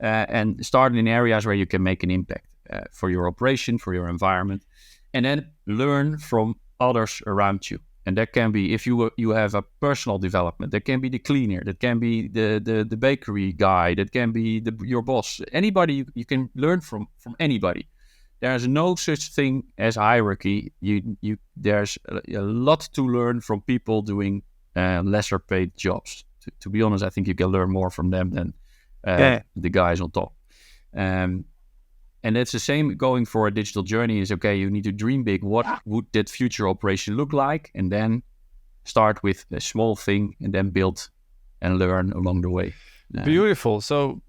and start in areas where you can make an impact for your operation, for your environment, and then learn from others around you. And that can be, if you have a personal development, that can be the cleaner, that can be the bakery guy, that can be your boss. Anybody, you can learn from anybody. There's no such thing as hierarchy. There's a lot to learn from people doing lesser paid jobs. To be honest, I think you can learn more from them than the guys on top. And it's the same going for a digital journey. Is okay, you need to dream big. What would that future operation look like? And then start with a small thing and then build and learn along the way. Beautiful. So,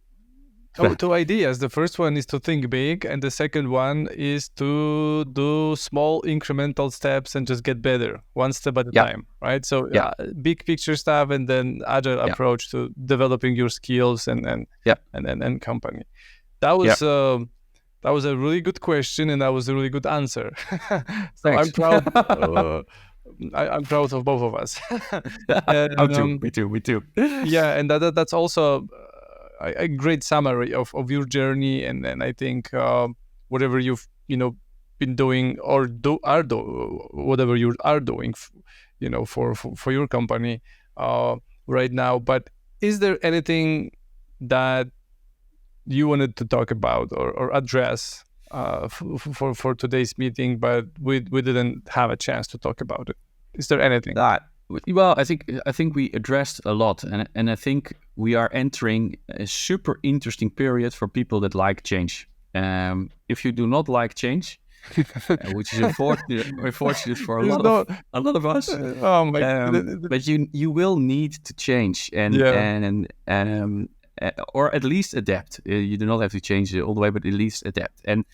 two ideas. The first one is to think big, and the second one is to do small incremental steps and just get better, one step at a time, right? So big picture stuff, and then agile approach to developing your skills and company. That was a really good question, and that was a really good answer. So I'm proud. I'm proud of both of us. Me too. Yeah, and that's also a great summary of your journey, and I think whatever you've been doing or whatever you are doing, for your company right now. But is there anything that you wanted to talk about or address for today's meeting, but we didn't have a chance to talk about it? Is there anything? Well, I think we addressed a lot, and I think we are entering a super interesting period for people that like change. If you do not like change, which is unfortunate for a lot of us, but you will need to change and or at least adapt. You do not have to change it all the way, but at least adapt. And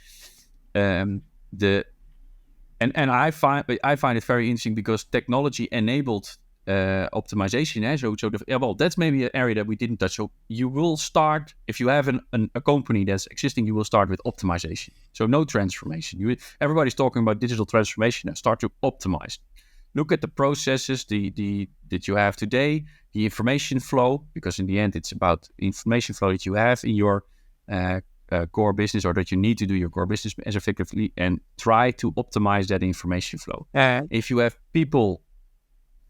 I find it very interesting because technology enabled optimization. So that's maybe an area that we didn't touch. So you will start, if you have a company that's existing, you will start with optimization. So no transformation. Everybody's talking about digital transformation. Now start to optimize. Look at the processes that you have today, the information flow, because in the end it's about information flow that you have in your core business, or that you need to do your core business as effectively, and try to optimize that information flow. If you have people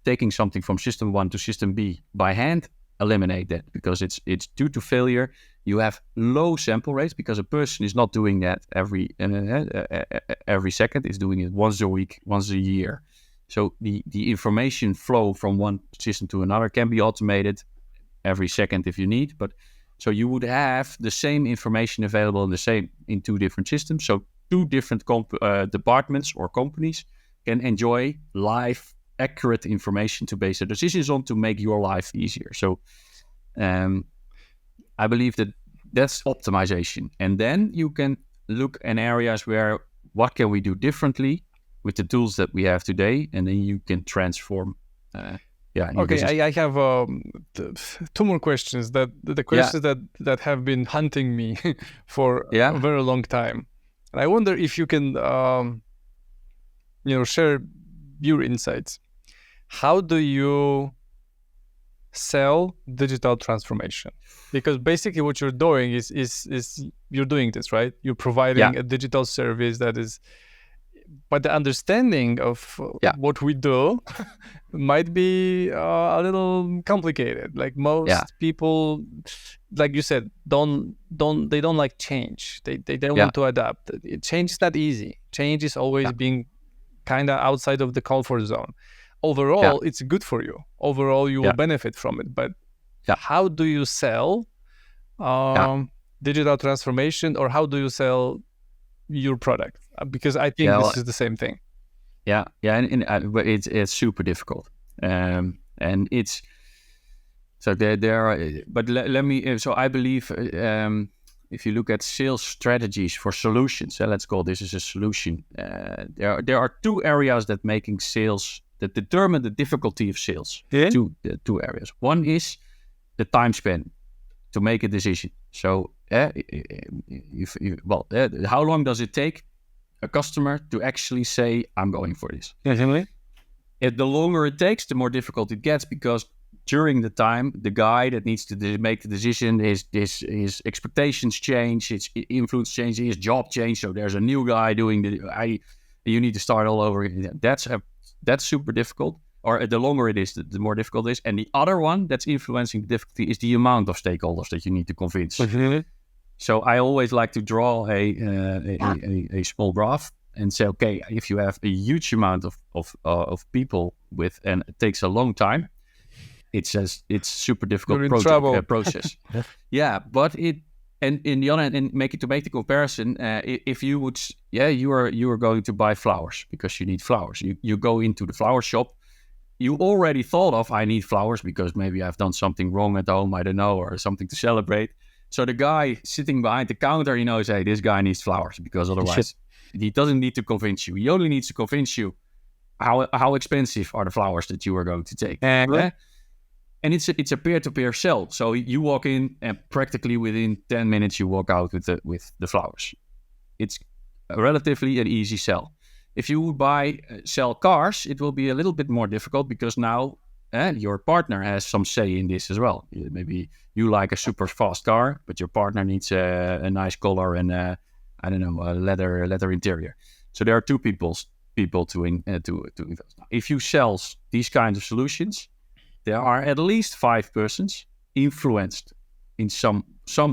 taking something from system 1 to system B by hand, eliminate that, because it's due to failure. You have low sample rates because a person is not doing that every second. It's doing it once a week, once a year. So the information flow from one system to another can be automated every second if you need, but So you would have the same information available in two different systems. So two different departments or companies can enjoy live, accurate information to base their decisions on to make your life easier. So I believe that's optimization. And then you can look in areas where what can we do differently with the tools that we have today, and then you can transform. Okay, I have two more questions. The questions that have been hunting me for a very long time, and I wonder if you can, share your insights. How do you sell digital transformation? Because basically, what you're doing is you're doing this, right? You're providing a digital service that is. But the understanding of what we do might be a little complicated. Like most people, like you said, don't like change. They don't want to adapt. Change is not easy. Change is always being kind of outside of the comfort zone. Overall, it's good for you. Overall, you will benefit from it. But how do you sell digital transformation, or how do you sell your product? Because I think this is the same thing. But it's super difficult, and it's so there are. But let me. So I believe if you look at sales strategies for solutions, let's call this as a solution. There are two areas that making sales that determine the difficulty of sales. Two areas. One is the time span to make a decision. So how long does it take a customer to actually say, I'm going for this? If the longer it takes, the more difficult it gets, because during the time, the guy that needs to make the decision, his expectations change, his influence change, his job change. So there's a new guy doing you need to start all over again. That's super difficult. Or the longer it is, the more difficult it is. And the other one that's influencing the difficulty is the amount of stakeholders that you need to convince. So I always like to draw a small graph and say, okay, if you have a huge amount of people and it takes a long time, it's super difficult process. But and in the other hand, and make the comparison, if you would, you are going to buy flowers because you need flowers. You go into the flower shop. You already thought of, I need flowers because maybe I've done something wrong at home, I don't know, or something to celebrate. So the guy sitting behind the counter, he knows, hey, this guy needs flowers, because otherwise he doesn't need to convince you. He only needs to convince you how expensive are the flowers that you are going to take. And it's a peer-to-peer sell. So you walk in and practically within 10 minutes you walk out with the flowers. It's relatively an easy sell. If you would sell cars, it will be a little bit more difficult, because now your partner has some say in this as well. Maybe you like a super fast car, but your partner needs a nice color and a leather interior. So there are two people to invest. If you sell these kinds of solutions, there are at least 5 persons influenced in some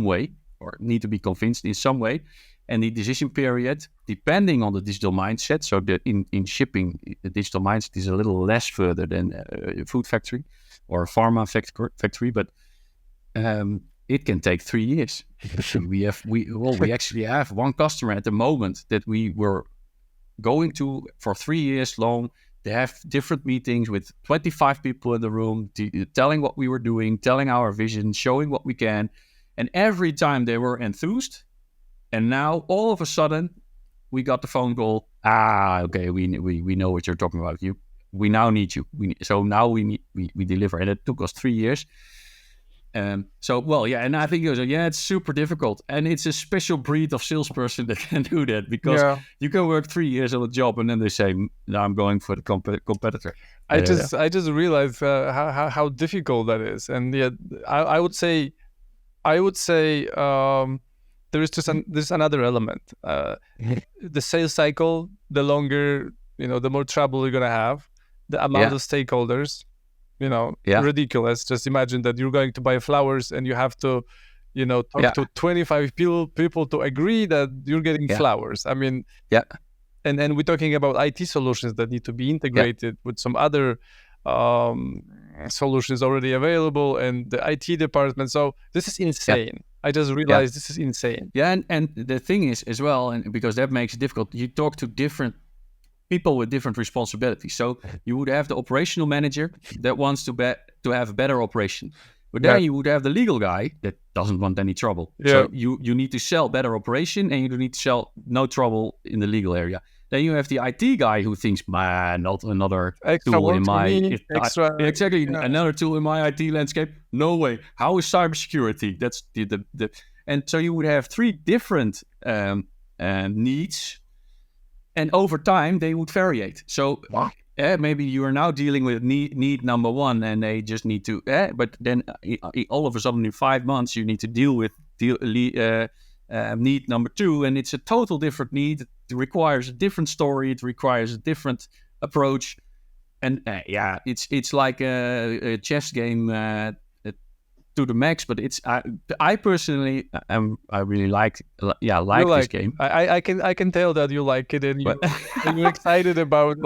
way, or need to be convinced in some way. And the decision period, depending on the digital mindset, so in shipping, the digital mindset is a little less further than a food factory or a pharma factory, but it can take 3 years. We actually have one customer at the moment that we were going to for 3 years long. They have different meetings with 25 people in the room, telling what we were doing, telling our vision, showing what we can. And every time they were enthused. And now all of a sudden we got the phone call. Okay, we know what you're talking about. We now need you. So now we deliver. And it took us 3 years. And I think it's super difficult, and it's a special breed of salesperson that can do that, because you can work 3 years on a job and then they say, "No, I'm going for the competitor." I just realized how difficult that is, and yet I would say there's another element. The sales cycle, the longer, the more trouble you're gonna have. The amount of stakeholders. Ridiculous. Just imagine that you're going to buy flowers and you have to, talk to 25 people to agree that you're getting flowers. I mean, and we're talking about IT solutions that need to be integrated with some other solution is already available, and the IT department. So this is insane. I just realized this is insane. Yeah, and the thing is as well, and because that makes it difficult, you talk to different people with different responsibilities. So you would have the operational manager that wants to have a better operation. But then you would have the legal guy that doesn't want any trouble. Yeah. So you need to sell better operation, and you need to sell no trouble in the legal area. Then you have the IT guy who thinks, man, not another tool in my another tool in my IT landscape. No way. How is cybersecurity? That's the and so you would have three different needs, and over time they would variate. So maybe you are now dealing with need number one, and they just need to. But then all of a sudden in 5 months you need to deal with need number two, and it's a total different need. It requires a different story. It requires a different approach, and it's like a chess game to the max. But it's I personally I really like this game. I can tell that you like it, and you're excited about.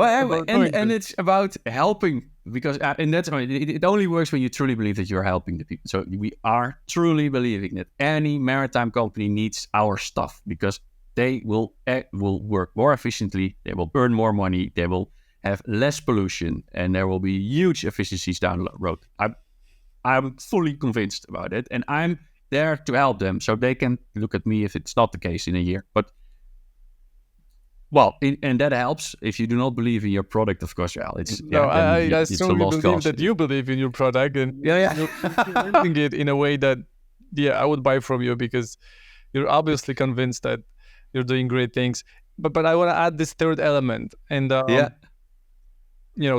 And it's about helping, because and that's it only works when you truly believe that you're helping the people. So we are truly believing that any maritime company needs our stuff, because they will work more efficiently, they will earn more money, they will have less pollution, and there will be huge efficiencies down the road. I'm fully convinced about it, and I'm there to help them, so they can look at me if it's not the case in a year. But and that helps. If you do not believe in your product, of course, it's I it's strongly a lost believe cause. that you believe in your product, and you're presenting it in a way that I would buy from you, because you're obviously convinced that you're doing great things. But I want to add this third element, and the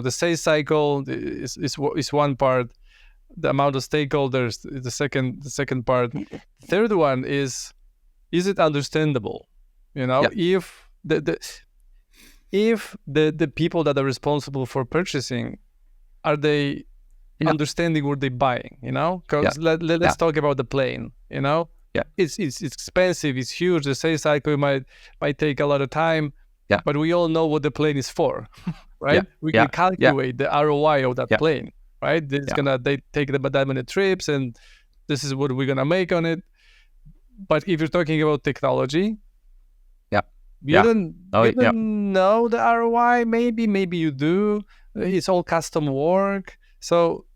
sales cycle is one part. The amount of stakeholders is the second part. Third one is it understandable? If the people that are responsible for purchasing, are they understanding what they're buying? Because let's talk about the plane. It's expensive, it's huge. The sales cycle might take a lot of time. But we all know what the plane is for, right? We can calculate the ROI of that plane. Right, they take that many trips, and this is what we're gonna make on it. But if you're talking about technology, you don't know the ROI. Maybe you do. It's all custom work. So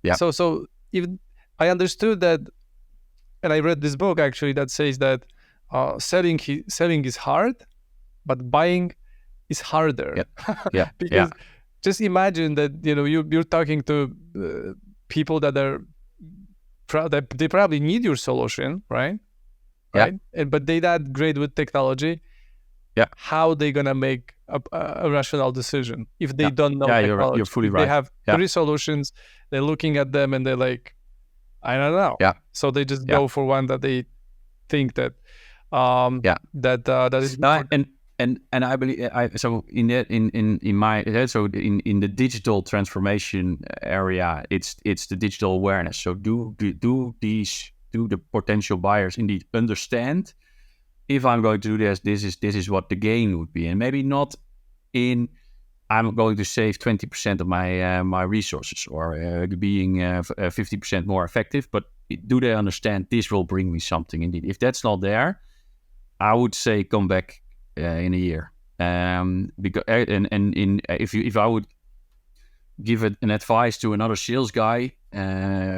even I understood that, and I read this book actually that says that selling is hard, but buying is harder. Because just imagine that you're talking to people that they probably need your solution, right? But they're not great with technology. How they gonna make a rational decision if they don't know technology? You're fully right. They have 3 solutions. They're looking at them and they're like, I don't know. So they just go for one that they think that that is And I believe in the digital transformation area, it's the digital awareness. So do the potential buyers indeed understand, if I'm going to do this is what the gain would be, and maybe not in I'm going to save 20% of my resources, or being 50% more effective, but do they understand this will bring me something indeed? If that's not there, I would say come back in a year, because if I would give an advice to another sales guy,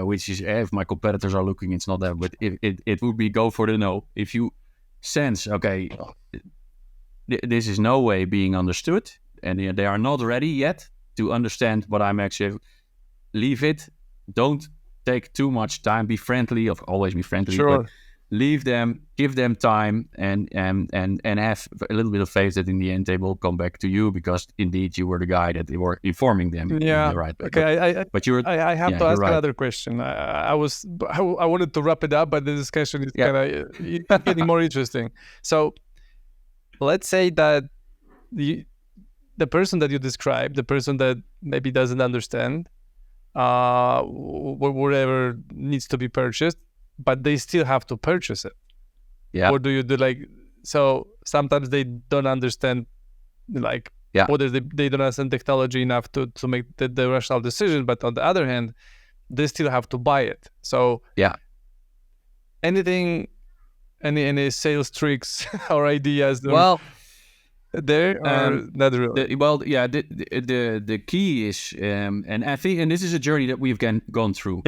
which is if my competitors are looking, it's not there, but it would be go for the no. If you sense this is no way being understood, and they are not ready yet to understand what I'm actually, leave it. Don't take too much time. Be friendly, always be friendly. Sure. But leave them, give them time, and have a little bit of faith that in the end they will come back to you, because indeed you were the guy that they were informing them. Right. Okay. I have to ask right. another question. I wanted to wrap it up, but the discussion is kind of getting more interesting. So let's say that the person that you described, the person that maybe doesn't understand whatever needs to be purchased, but they still have to purchase it. Or do you do so sometimes they don't understand, whether they don't understand technology enough to make the rational decision, but on the other hand, they still have to buy it. So anything, any sales tricks or ideas there or not really? The key is, and I think, and this is a journey that we've gone through.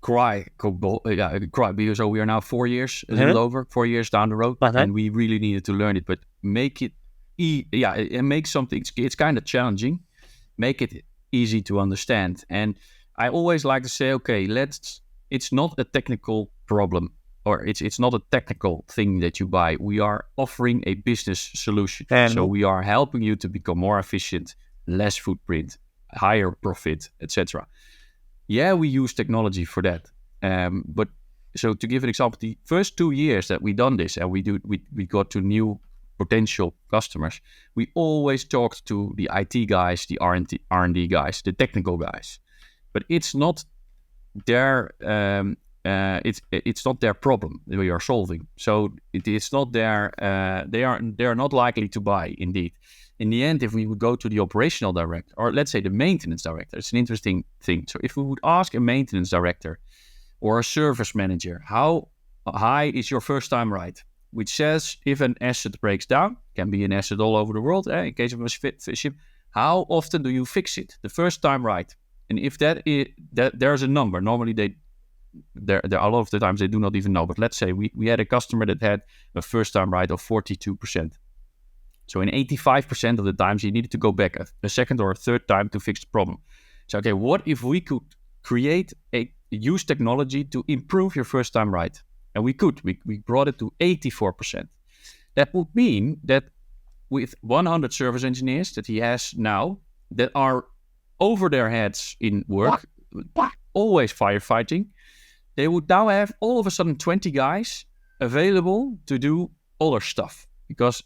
Cry, because we are now 4 years, a little over 4 years down the road, and we really needed to learn it. But make it, and make something. It's kind of challenging. Make it easy to understand. And I always like to say, okay, it's not a technical problem, or it's not a technical thing that you buy. We are offering a business solution. So we are helping you to become more efficient, less footprint, higher profit, etc. Yeah, we use technology for that. But so to give an example, the first 2 years that we done this and we got to new potential customers, we always talked to the IT guys, the R&D guys, the technical guys. But it's not their it's not their problem that we are solving. So it's not their they are not likely to buy. Indeed, in the end, if we would go to the operational director, or let's say the maintenance director, it's an interesting thing. So if we would ask a maintenance director or a service manager, how high is your first time right? Which says if an asset breaks down, can be an asset all over the world, in case of a ship, how often do you fix it? The first time right. And if that there's a number, normally there are a lot of the times they do not even know. But let's say we had a customer that had a first time right of 42%. So in 85% of the times, you needed to go back a second or a third time to fix the problem. So, okay, what if we could use technology to improve your first time right? And we could. We brought it to 84%. That would mean that with 100 service engineers that he has now that are over their heads in work, always firefighting, they would now have all of a sudden 20 guys available to do other stuff. Because,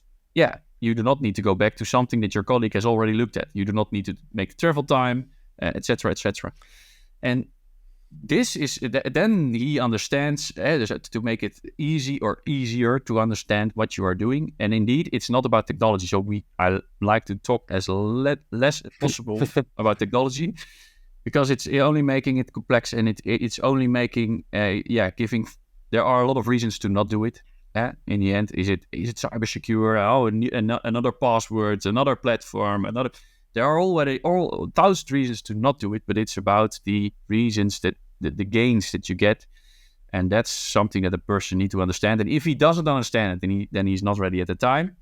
you do not need to go back to something that your colleague has already looked at. You do not need to make the travel time, etc., etc. And this is, then he understands to make it easy or easier to understand what you are doing. And indeed, it's not about technology. So I like to talk as less as possible about technology, because it's only making it complex, and it's only making giving. There are a lot of reasons to not do it. In the end, is it cyber secure? Another passwords, another platform, another. There are already 1,000 reasons to not do it, but it's about the reasons that the gains that you get, and that's something that a person needs to understand. And if he doesn't understand it, then he's not ready at the time.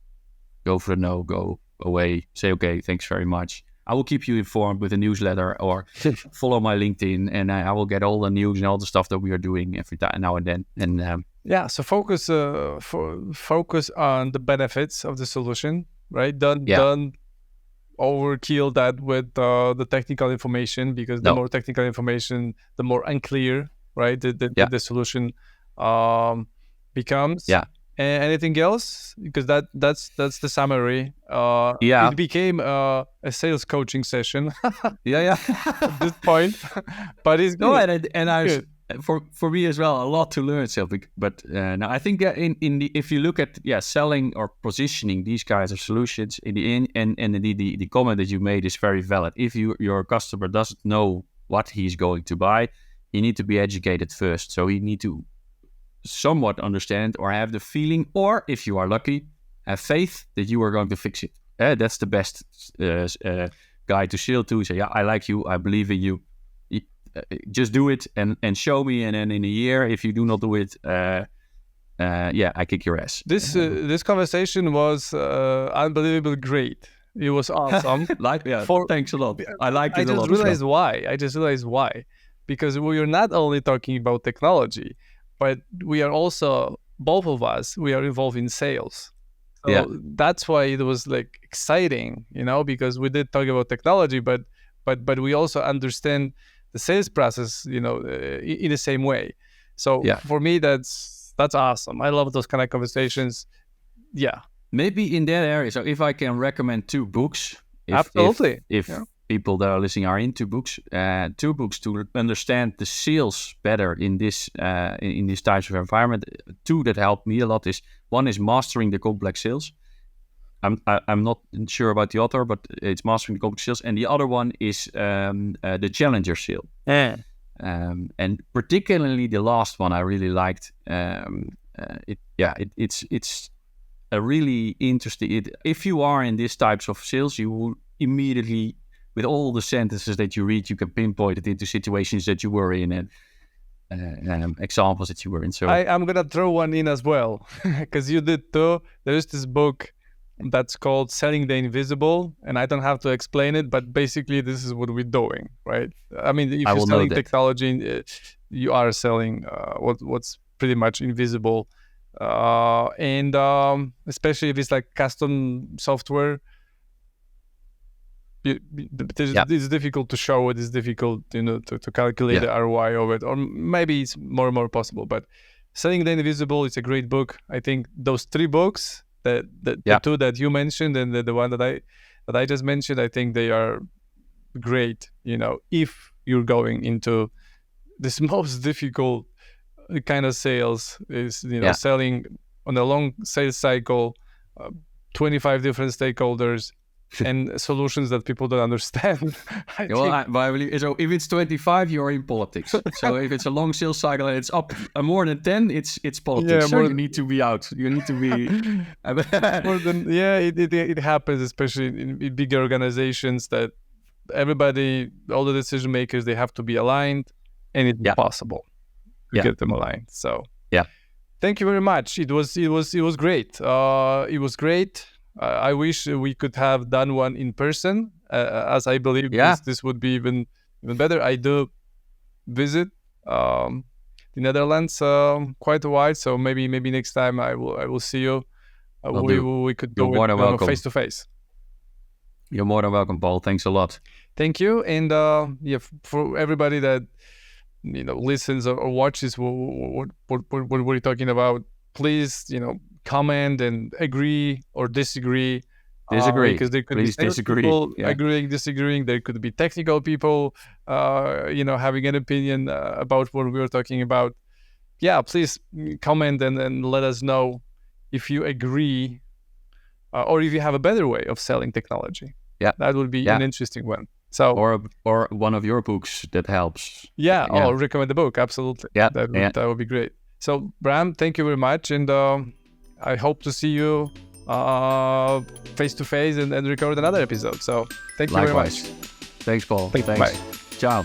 Go for the no, go away. Say okay, thanks very much. I will keep you informed with a newsletter, or follow my LinkedIn, and I will get all the news and all the stuff that we are doing every time now and then. And so focus on the benefits of the solution, right? Don't overkill that with the technical information, because the more technical information, the more unclear, right? The solution becomes. Anything else? Because that's the summary. It became a sales coaching session. At this point, but it's good. Good. For me as well, a lot to learn still. But now I think if you look at selling or positioning these kinds of solutions in the end, and the comment that you made is very valid. If your customer doesn't know what he's going to buy, you need to be educated first. So you need to somewhat understand or have the feeling, or if you are lucky, have faith that you are going to fix it. That's the best guy to sell to. Say, I like you, I believe in you. Just do it and show me, and then in a year, if you do not do it, I kick your ass. This conversation was unbelievably great. It was awesome. Thanks a lot. I liked it a lot. I just realized why. Because we are not only talking about technology, but we are also, both of us, we are involved in sales. So that's why it was like exciting, because we did talk about technology, but we also understand the sales process, in the same way. So for me, that's awesome. I love those kind of conversations. Yeah. Maybe in that area. So if I can recommend 2 books, absolutely. If people that are listening are into books, 2 books to understand the sales better in this types of environment. 2 that helped me a lot is, one is Mastering the Complex Sales. I'm not sure about the author, but it's Mastering the Complex Sales, and the other one is the Challenger Sale. And particularly the last one I really liked. It's a really interesting. If you are in these types of sales, you will immediately, with all the sentences that you read, you can pinpoint it into situations that you were in and examples that you were in. So I'm gonna throw one in as well, because you did too. There is this book that's called Selling the Invisible, and I don't have to explain it, but basically this is what we're doing, right? I mean, if you're selling technology, you are selling what's pretty much invisible, and especially if it's like custom software. It's difficult to show it. It's difficult, to calculate the ROI of it, or maybe it's more and more possible. But Selling the Invisible is a great book. I think those 3 books, the 2 that you mentioned and the one that I just mentioned, I think they are great. If you're going into this most difficult kind of sales, is selling on a long sales cycle, 25 different stakeholders. And solutions that people don't understand. I believe so. If it's 25, you're in politics. So if it's a long sales cycle and it's up more than 10, it's politics. So you need to be out. You need to be. It happens, especially in bigger organizations, that everybody, all the decision makers, they have to be aligned, and it's impossible to get them aligned. So thank you very much. It was great. It was great. I wish we could have done one in person, as I believe this would be even better. I do visit the Netherlands quite a while, so maybe next time I will see you. We could do it face to face. You're more than welcome, Paul. Thanks a lot. Thank you, and for everybody that listens or watches what we're talking about, please comment and agree or disagree. Because there could be people agreeing, disagreeing. There could be technical people, having an opinion about what we were talking about. Yeah, please comment and let us know if you agree or if you have a better way of selling technology. Yeah, that would be an interesting one. So or one of your books that helps. Yeah, I'll recommend the book. Absolutely. Yeah, that would be great. So Bram, thank you very much, and I hope to see you face to face and record another episode. So thank you very much. Thanks, Paul. Thanks. Bye. Ciao.